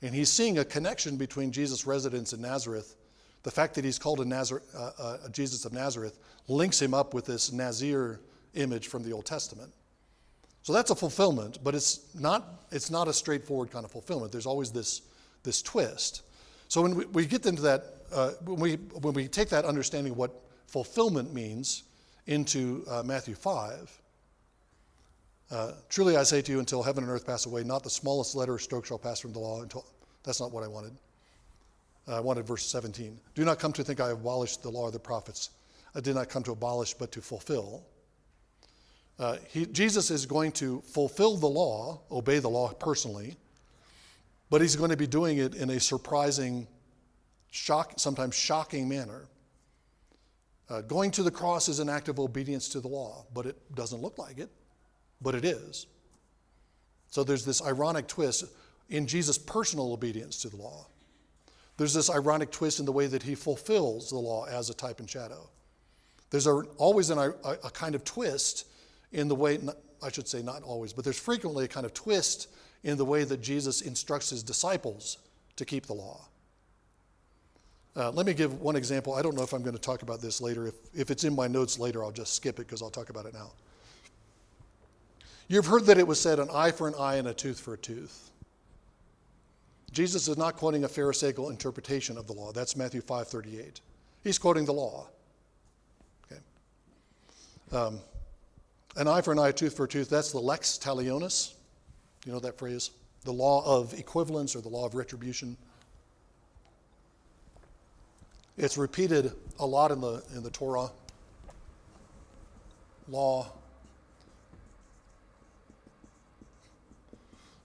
and he's seeing a connection between Jesus' residence in Nazareth. The fact that he's called a Jesus of Nazareth links him up with this Nazir image from the Old Testament. So that's a fulfillment, but it's not a straightforward kind of fulfillment. There's always this twist. So when we get into that, when we take that understanding of what fulfillment means into Matthew 5, truly I say to you, until heaven and earth pass away, not the smallest letter or stroke shall pass from the law. That's not what I wanted. I wanted verse 17. Do not come to think I have abolished the law of the prophets. I did not come to abolish, but to fulfill. Jesus is going to fulfill the law, obey the law personally, but he's going to be doing it in a surprising, sometimes shocking manner. Going to the cross is an act of obedience to the law, but it doesn't look like it, but it is. So there's this ironic twist in Jesus' personal obedience to the law. There's this ironic twist in the way that he fulfills the law as a type and shadow. There's always a kind of twist in the way, I should say not always, but there's frequently a kind of twist in the way that Jesus instructs his disciples to keep the law. Let me give one example. I don't know if I'm going to talk about this later. If it's in my notes later, I'll just skip it because I'll talk about it now. You've heard that it was said, an eye for an eye and a tooth for a tooth. Jesus is not quoting a Pharisaical interpretation of the law. That's Matthew 5:38. He's quoting the law. Okay. An eye for an eye, a tooth for a tooth, that's the lex talionis. You know that phrase? The law of equivalence or the law of retribution. It's repeated a lot in the Torah. Law.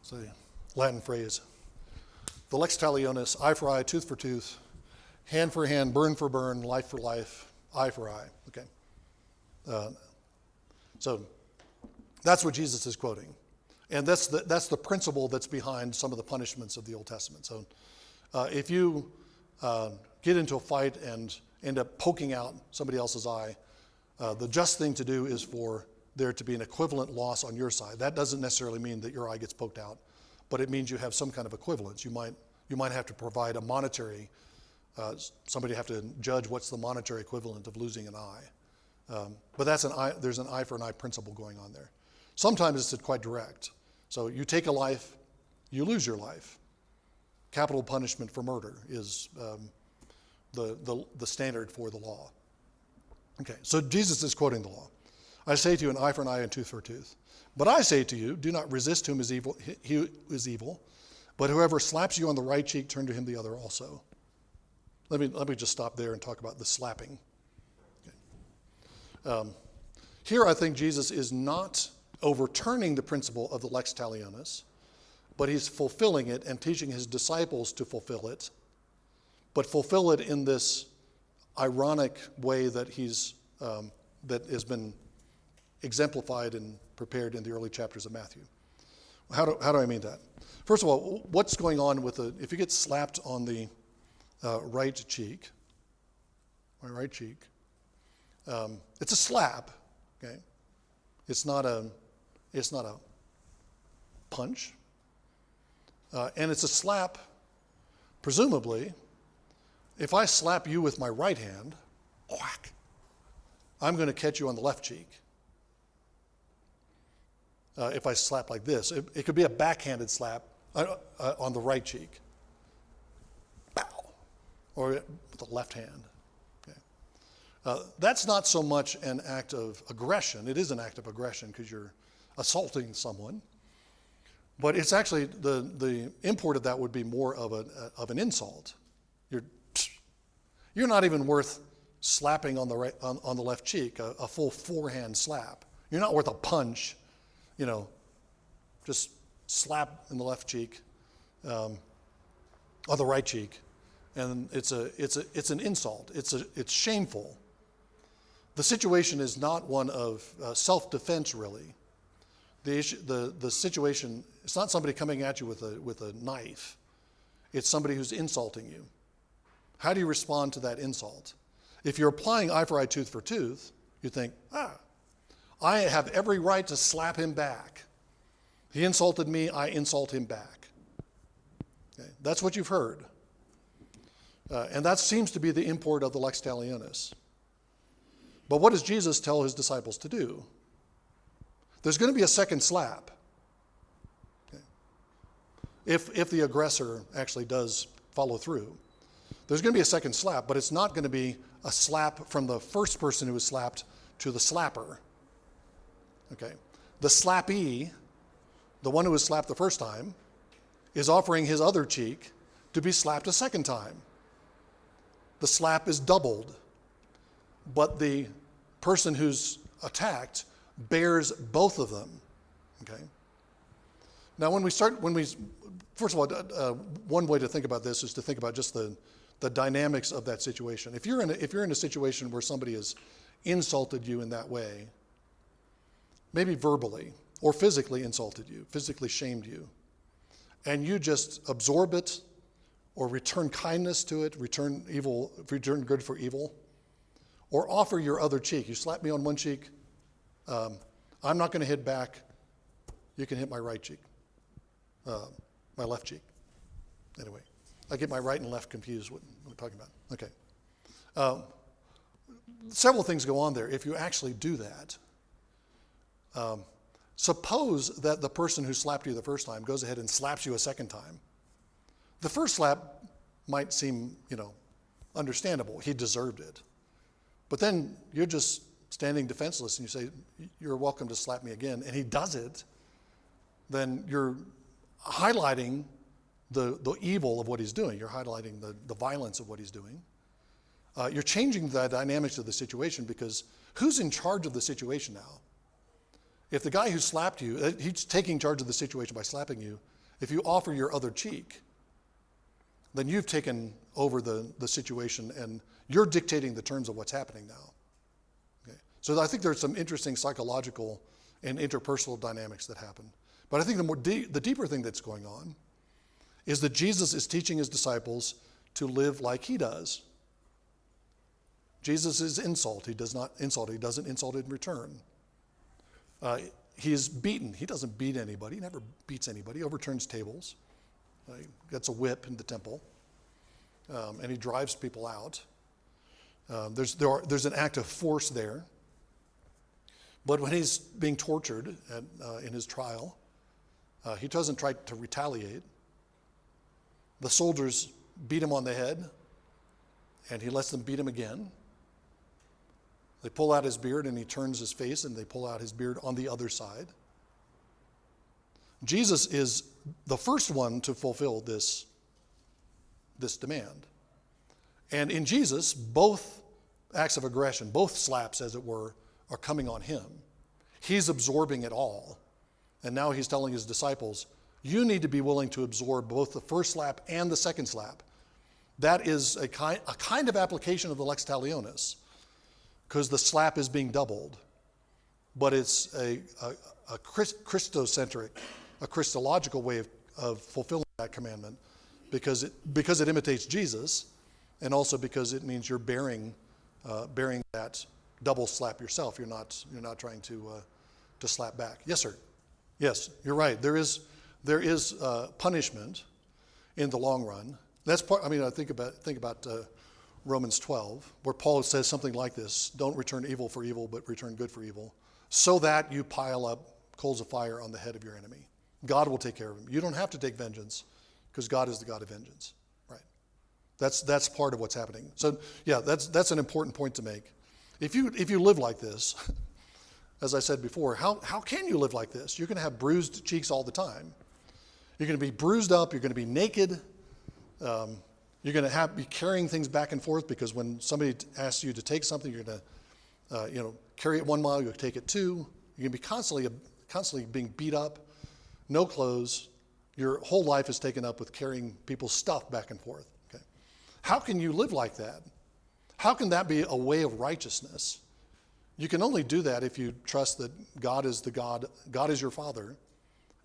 It's a Latin phrase. The lex talionis, eye for eye, tooth for tooth, hand for hand, burn for burn, life for life, eye for eye. Okay. So that's what Jesus is quoting. And that's the principle that's behind some of the punishments of the Old Testament. So if you get into a fight and end up poking out somebody else's eye, the just thing to do is for there to be an equivalent loss on your side. That doesn't necessarily mean that your eye gets poked out, but it means you have some kind of equivalence. You might have to provide a monetary, somebody have to judge what's the monetary equivalent of losing an eye. But there's an eye for an eye principle going on there. Sometimes it's quite direct. So you take a life, you lose your life. Capital punishment for murder is the standard for the law. Okay, so Jesus is quoting the law. I say to you, an eye for an eye and tooth for a tooth. But I say to you, do not resist whom is evil, he who is evil, but whoever slaps you on the right cheek, turn to him the other also. Let me just stop there and talk about the slapping. Okay. Here I think Jesus is not overturning the principle of the lex talionis, but he's fulfilling it and teaching his disciples to fulfill it, but fulfill it in this ironic way that that has been exemplified and prepared in the early chapters of Matthew. How do I mean that? First of all, what's going on if you get slapped on the right cheek, my right cheek, it's a slap, okay? It's not a punch, and it's a slap. Presumably, if I slap you with my right hand, whack, I'm going to catch you on the left cheek. If I slap like this, it could be a backhanded slap on the right cheek, pow, or with the left hand. Okay. That's not so much an act of aggression. It is an act of aggression because you're assaulting someone, but it's actually the import of that would be more of an insult. You're not even worth slapping on the left cheek, a full forehand slap. You're not worth a punch. Just slap in the left cheek, on the right cheek, and it's an insult. It's shameful. The situation is not one of self-defense, really. The situation, it's not somebody coming at you with a knife. It's somebody who's insulting you. How do you respond to that insult? If you're applying eye for eye, tooth for tooth, you think, I have every right to slap him back. He insulted me, I insult him back. Okay? That's what you've heard. And that seems to be the import of the lex talionis. But what does Jesus tell his disciples to do? There's going to be a second slap. Okay? If the aggressor actually does follow through. There's going to be a second slap, but it's not going to be a slap from the first person who was slapped to the slapper. Okay. The slappee, the one who was slapped the first time, is offering his other cheek to be slapped a second time. The slap is doubled, but the person who's attacked bears both of them. Okay. Now, first of all, one way to think about this is to think about just the dynamics of that situation. If you're in a situation where somebody has insulted you in that way, maybe verbally or physically insulted you, physically shamed you, and you just absorb it or return kindness to it, return good for evil, or offer your other cheek. You slap me on one cheek, I'm not going to hit back. You can hit my right cheek, my left cheek. Anyway, I get my right and left confused what we're talking about. Okay. Several things go on there. If you actually do that, suppose that the person who slapped you the first time goes ahead and slaps you a second time. The first slap might seem, understandable. He deserved it. But then you're just standing defenseless and you say, you're welcome to slap me again, and he does it, then you're highlighting the evil of what he's doing. You're highlighting the violence of what he's doing. You're changing the dynamics of the situation because who's in charge of the situation now? If the guy who slapped you, he's taking charge of the situation by slapping you. If you offer your other cheek, then you've taken over the situation and you're dictating the terms of what's happening now. Okay? So I think there's some interesting psychological and interpersonal dynamics that happen. But I think the deeper thing that's going on is that Jesus is teaching his disciples to live like he does. Jesus is insult. He does not insult. He doesn't insult in return. He is beaten. He doesn't beat anybody. He never beats anybody. He overturns tables. He gets a whip in the temple, and he drives people out. There's an act of force there. But when he's being tortured in his trial, he doesn't try to retaliate. The soldiers beat him on the head, and he lets them beat him again. They pull out his beard, and he turns his face, and they pull out his beard on the other side. Jesus is the first one to fulfill this demand. And in Jesus, both acts of aggression, both slaps, as it were, are coming on him. He's absorbing it all. And now he's telling his disciples, you need to be willing to absorb both the first slap and the second slap. That is a kind of application of the lex talionis, because the slap is being doubled. But it's a Christocentric, a Christological way of fulfilling that commandment, because it imitates Jesus, and also because it means you're bearing that double slap yourself. You're not trying to slap back. Yes, sir. Yes, you're right. There is punishment in the long run. That's part. I mean, I think about Romans 12, where Paul says something like this: "Don't return evil for evil, but return good for evil, so that you pile up coals of fire on the head of your enemy." God will take care of him. You don't have to take vengeance, because God is the God of vengeance. Right? That's part of what's happening. So yeah, that's an important point to make. If you live like this, as I said before, how can you live like this? You're going to have bruised cheeks all the time. You're going to be bruised up. You're going to be naked. You're going to be carrying things back and forth, because when somebody asks you to take something, you're going to carry it 1 mile, you'll take it 2. You're going to be constantly being beat up, no clothes. Your whole life is taken up with carrying people's stuff back and forth. Okay? How can you live like that? How can that be a way of righteousness? You can only do that if you trust that God is your Father,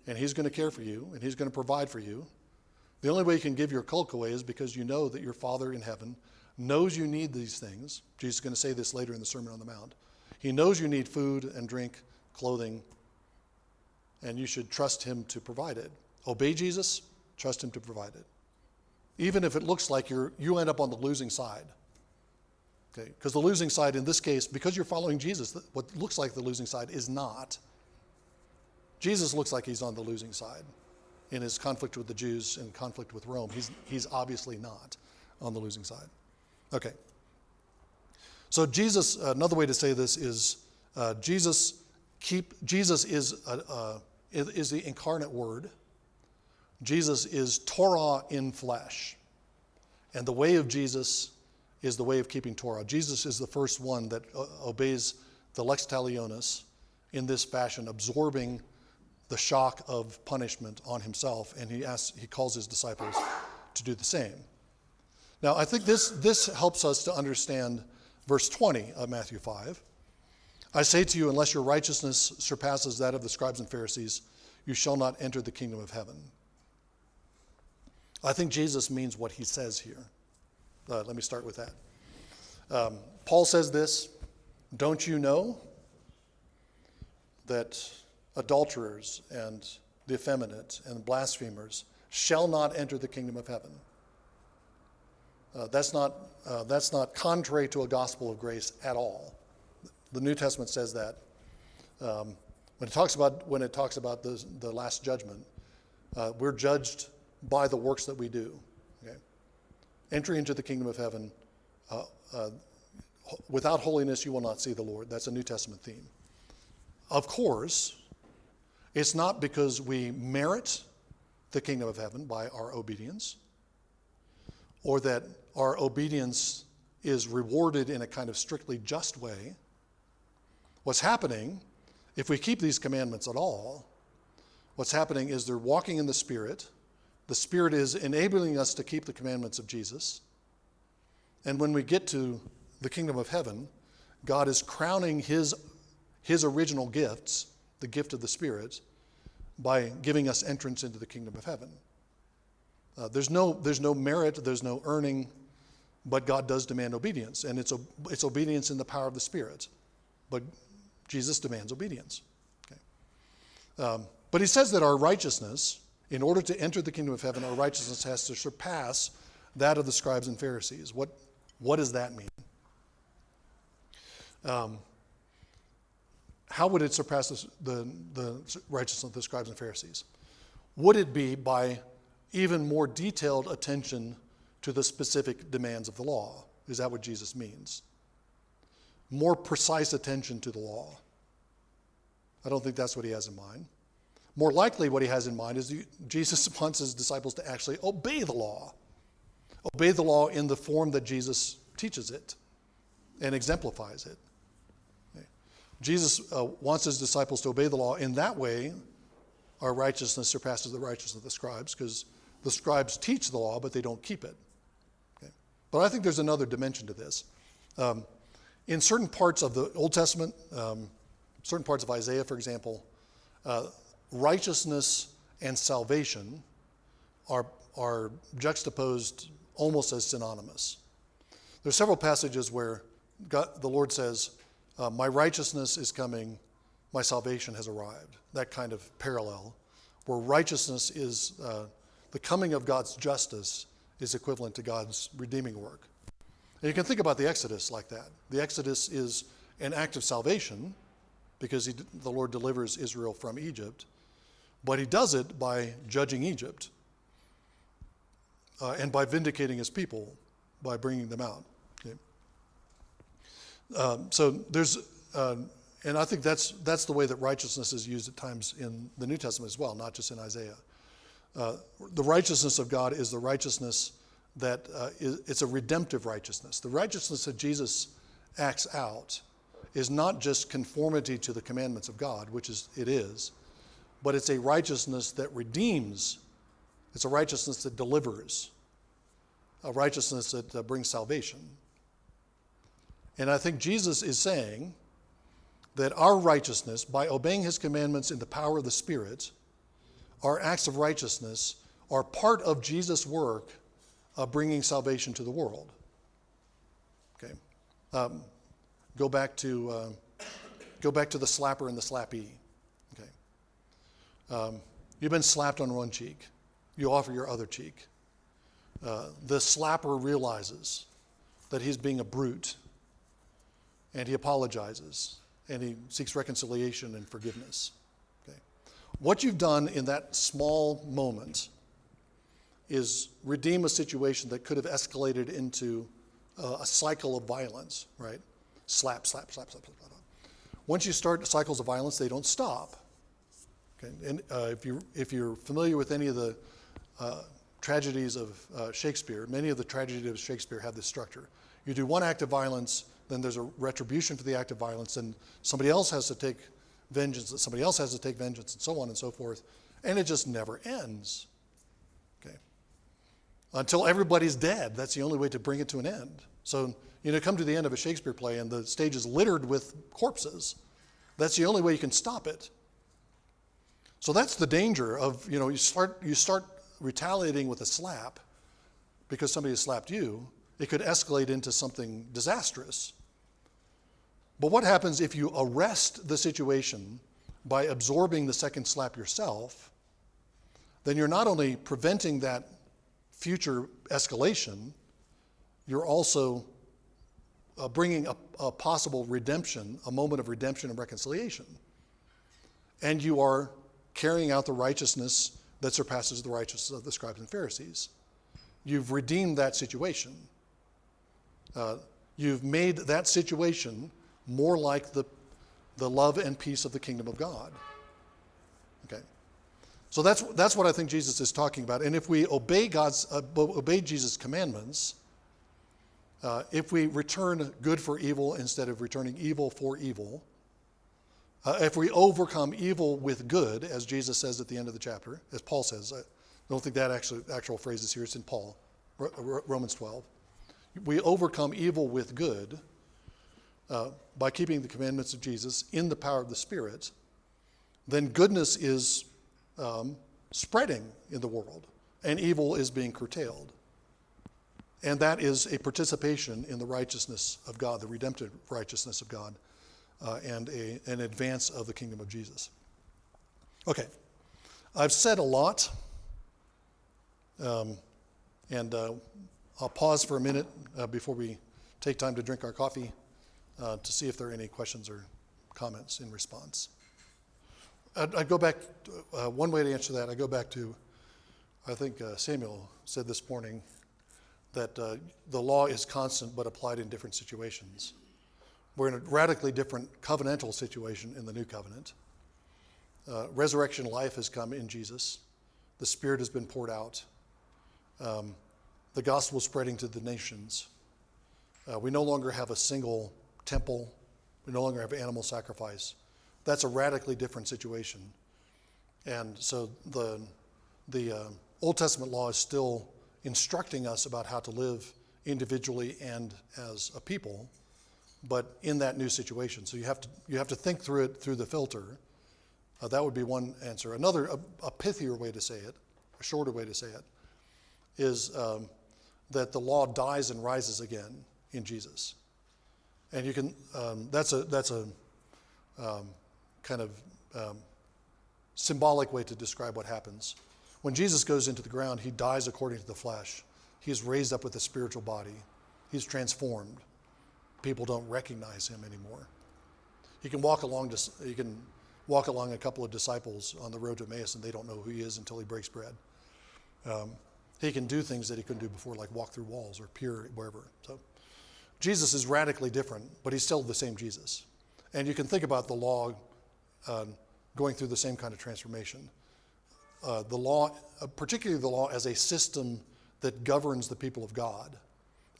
and he's going to care for you, and he's going to provide for you. The only way you can give your cloak away is because you know that your Father in heaven knows you need these things. Jesus is going to say this later in the Sermon on the Mount. He knows you need food and drink, clothing, and you should trust him to provide it. Obey Jesus, trust him to provide it. Even if it looks like you end up on the losing side. Okay, because the losing side in this case, because you're following Jesus, what looks like the losing side is not. Jesus looks like he's on the losing side in his conflict with the Jews and conflict with Rome. He's obviously not on the losing side. Okay. So Jesus, another way to say this is Jesus is the incarnate Word. Jesus is Torah in flesh. And the way of Jesus is the way of keeping Torah. Jesus is the first one that obeys the lex talionis in this fashion, absorbing the shock of punishment on himself, and he calls his disciples to do the same. Now, I think this helps us to understand verse 20 of Matthew 5. I say to you, unless your righteousness surpasses that of the scribes and Pharisees, you shall not enter the kingdom of heaven. I think Jesus means what he says here. Let me start with that. Paul says this: don't you know that adulterers and the effeminate and blasphemers shall not enter the kingdom of heaven? That's not contrary to a gospel of grace at all. The New Testament says that. When it talks about the last judgment, we're judged by the works that we do. Okay? Entry into the kingdom of heaven, without holiness you will not see the Lord. That's a New Testament theme. Of course, it's not because we merit the kingdom of heaven by our obedience, or that our obedience is rewarded in a kind of strictly just way. What's happening, if we keep these commandments at all, what's happening is they're walking in the Spirit. The Spirit is enabling us to keep the commandments of Jesus. And when we get to the kingdom of heaven, God is crowning his original gifts, the gift of the Spirit, by giving us entrance into the kingdom of heaven. There's no merit, there's no earning, but God does demand obedience, and it's obedience in the power of the Spirit. But Jesus demands obedience. Okay. But he says that our righteousness, in order to enter the kingdom of heaven, our righteousness has to surpass that of the scribes and Pharisees. What does that mean? How would it surpass the righteousness of the scribes and Pharisees? Would it be by even more detailed attention to the specific demands of the law? Is that what Jesus means? More precise attention to the law. I don't think that's what he has in mind. More likely what he has in mind is Jesus wants his disciples to actually obey the law. Obey the law in the form that Jesus teaches it and exemplifies it. Okay. Jesus wants his disciples to obey the law. In that way, our righteousness surpasses the righteousness of the scribes, because the scribes teach the law, but they don't keep it. Okay. But I think there's another dimension to this. In certain parts of the Old Testament, certain parts of Isaiah, for example, righteousness and salvation are juxtaposed almost as synonymous. There's several passages where the Lord says, my righteousness is coming, my salvation has arrived. That kind of parallel, where righteousness is, the coming of God's justice is equivalent to God's redeeming work. And you can think about the Exodus like that. The Exodus is an act of salvation because the Lord delivers Israel from Egypt, but he does it by judging Egypt and by vindicating his people, by bringing them out. Okay? So there's, and I think that's the way that righteousness is used at times in the New Testament as well, not just in Isaiah. The righteousness of God is the righteousness that it's a redemptive righteousness. The righteousness that Jesus acts out is not just conformity to the commandments of God, which it is, but it's a righteousness that redeems. It's a righteousness that delivers, a righteousness that brings salvation. And I think Jesus is saying that our righteousness, by obeying his commandments in the power of the Spirit, our acts of righteousness are part of Jesus' work of bringing salvation to the world. Okay, go back to the slapper and the slappee. Okay, you've been slapped on one cheek. You offer your other cheek. The slapper realizes that he's being a brute, and he apologizes, and he seeks reconciliation and forgiveness. Okay, what you've done in that small moment is redeem a situation that could have escalated into a cycle of violence, right? Slap, slap, slap, slap, slap, slap. Once you start cycles of violence, they don't stop. Okay? And if you're familiar with any of the tragedies of Shakespeare, many of the tragedies of Shakespeare have this structure. You do one act of violence, then there's a retribution for the act of violence, and somebody else has to take vengeance, somebody else has to take vengeance, and so on and so forth, and it just never ends. Okay, until everybody's dead. That's the only way to bring it to an end. So, come to the end of a Shakespeare play and the stage is littered with corpses. That's the only way you can stop it. So that's the danger of, you start retaliating with a slap because somebody has slapped you. It could escalate into something disastrous. But what happens if you arrest the situation by absorbing the second slap yourself? Then you're not only preventing that future escalation, you're also bringing a possible redemption, a moment of redemption and reconciliation. And you are carrying out the righteousness that surpasses the righteousness of the scribes and Pharisees. You've redeemed that situation. You've made that situation more like the love and peace of the kingdom of God. Okay, so that's what I think Jesus is talking about. And if we obey Jesus' commandments, if we return good for evil instead of returning evil for evil, if we overcome evil with good, as Jesus says at the end of the chapter, as Paul says, I don't think that actual phrase is here, it's in Paul, Romans 12. We overcome evil with good by keeping the commandments of Jesus in the power of the Spirit, then goodness is spreading in the world and evil is being curtailed. And that is a participation in the righteousness of God, the redemptive righteousness of God, and an advance of the kingdom of Jesus. Okay, I've said a lot, and I'll pause for a minute before we take time to drink our coffee to see if there are any questions or comments in response. I'd go back, one way to answer that, I go back to, I think Samuel said this morning, that the law is constant but applied in different situations. We're in a radically different covenantal situation in the new covenant. Resurrection life has come in Jesus. The Spirit has been poured out. The gospel is spreading to the nations. We no longer have a single temple. We no longer have animal sacrifice. That's a radically different situation. And so the Old Testament law is still instructing us about how to live individually and as a people, but in that new situation. So you have to think through it through the filter. That would be one answer. Another, a pithier way to say it, a shorter way to say it, is that the law dies and rises again in Jesus. And you can, that's a kind of symbolic way to describe what happens. When Jesus goes into the ground, he dies according to the flesh. He is raised up with a spiritual body. He's transformed. People don't recognize him anymore. He can walk along a couple of disciples on the road to Emmaus, and they don't know who he is until he breaks bread. He can do things that he couldn't do before, like walk through walls or peer wherever. So Jesus is radically different, but he's still the same Jesus. And you can think about the law going through the same kind of transformation. The law, particularly the law as a system that governs the people of God,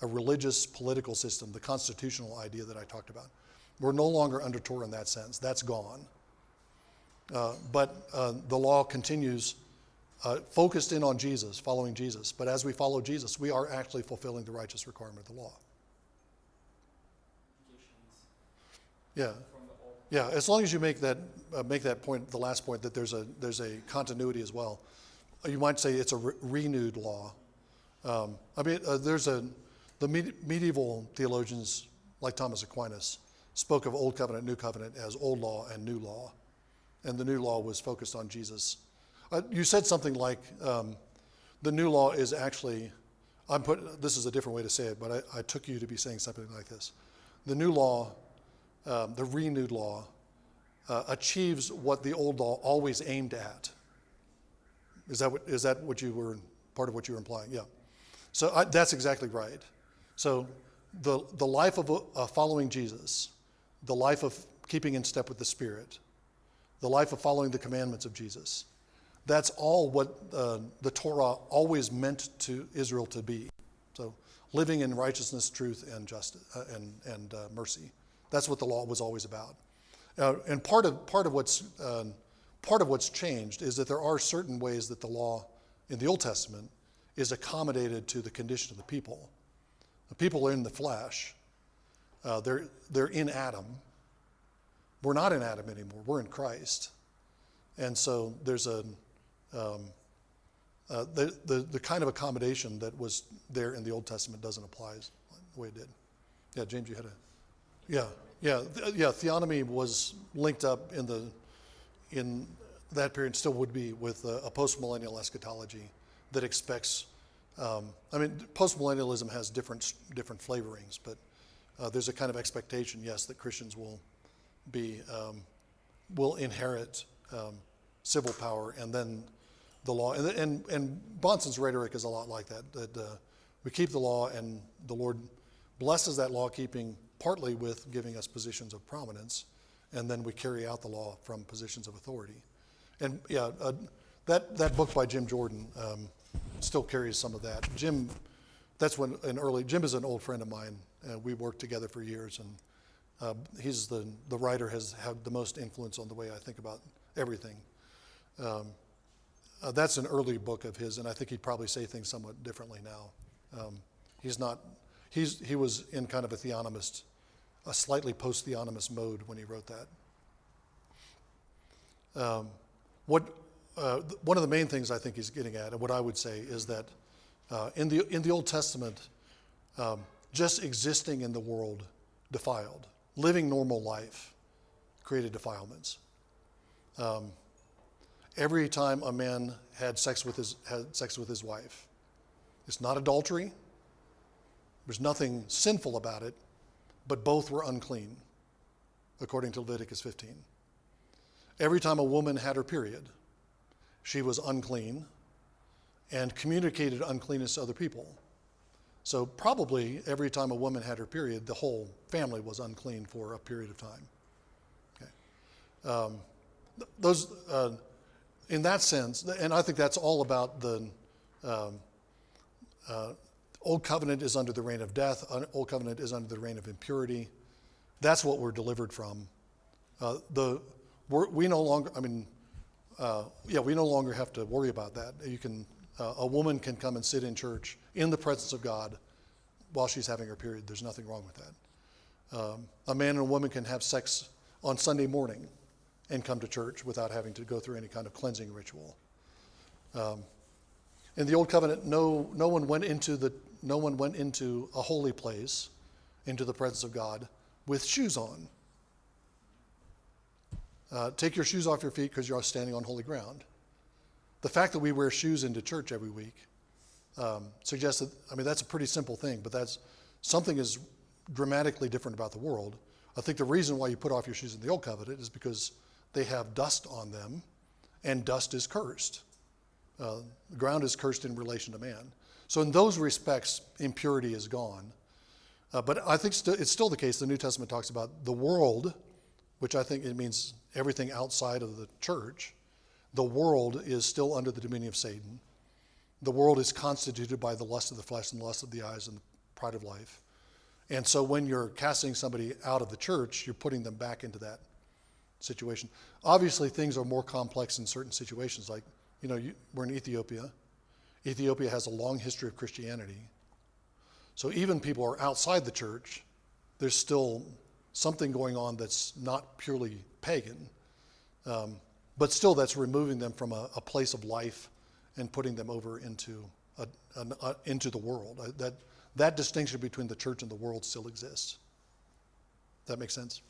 a religious political system, the constitutional idea that I talked about. We're no longer under Torah in that sense. That's gone. But the law continues focused in on Jesus, following Jesus. But as we follow Jesus, we are actually fulfilling the righteous requirement of the law. Yeah. Yeah, as long as you make that point, the last point, that there's a continuity as well. You might say it's a renewed law. The medieval theologians, like Thomas Aquinas, spoke of Old Covenant, New Covenant as Old Law and New Law. And the New Law was focused on Jesus. You said something like the New Law is actually, this is a different way to say it, but I took you to be saying something like this. The New Law, the renewed law, achieves what the old law always aimed at. Is that what you were, part of what you were implying? Yeah. So that's exactly right. So the life of following Jesus, the life of keeping in step with the Spirit, the life of following the commandments of Jesus, that's all what the Torah always meant to Israel to be. So living in righteousness, truth, and justice and mercy. That's what the law was always about. And part of what's changed is that there are certain ways that the law in the Old Testament is accommodated to the condition of the people. The people are in the flesh. They're in Adam. We're not in Adam anymore. We're in Christ. And so there's the kind of accommodation that was there in the Old Testament doesn't apply the way it did. Yeah, James, you had a... Yeah. Theonomy was linked up in that period, still would be, with a postmillennial eschatology that expects. Postmillennialism has different flavorings, but there's a kind of expectation, yes, that Christians will inherit civil power, and then the law. And Bonson's rhetoric is a lot like that. That we keep the law, and the Lord blesses that law keeping, partly with giving us positions of prominence, and then we carry out the law from positions of authority. And that book by Jim Jordan still carries some of that. Jim is an old friend of mine, and we worked together for years, and he's the writer has had the most influence on the way I think about everything. That's an early book of his, and I think he'd probably say things somewhat differently now. He was in kind of a slightly post-theonomist mode when he wrote that. One of the main things I think he's getting at, and what I would say, is that in the Old Testament, just existing in the world defiled. Living normal life created defilements. every time a man had sex with his wife. It's not adultery. There's nothing sinful about it, but both were unclean, according to Leviticus 15. Every time a woman had her period, she was unclean and communicated uncleanness to other people. So probably every time a woman had her period, the whole family was unclean for a period of time. Okay. In that sense, and I think that's all about the Old Covenant is under the reign of death. Old Covenant is under the reign of impurity. That's what we're delivered from. We no longer have to worry about that. A woman can come and sit in church in the presence of God while she's having her period. There's nothing wrong with that. A man and a woman can have sex on Sunday morning and come to church without having to go through any kind of cleansing ritual. In the Old Covenant, no one went into a holy place, into the presence of God, with shoes on. Take your shoes off your feet because you're standing on holy ground. The fact that we wear shoes into church every week suggests that, that's a pretty simple thing, but something is dramatically different about the world. I think the reason why you put off your shoes in the Old Covenant is because they have dust on them, and dust is cursed. The ground is cursed in relation to man. So in those respects, impurity is gone. But I think it's still the case. The New Testament talks about the world, which I think it means everything outside of the church. The world is still under the dominion of Satan. The world is constituted by the lust of the flesh and the lust of the eyes and the pride of life. And so when you're casting somebody out of the church, you're putting them back into that situation. Obviously, things are more complex in certain situations. Like, we're in Ethiopia. Ethiopia has a long history of Christianity. So even people who are outside the church, there's still something going on that's not purely pagan, but still that's removing them from a place of life and putting them over into the world. That distinction between the church and the world still exists. Does that make sense?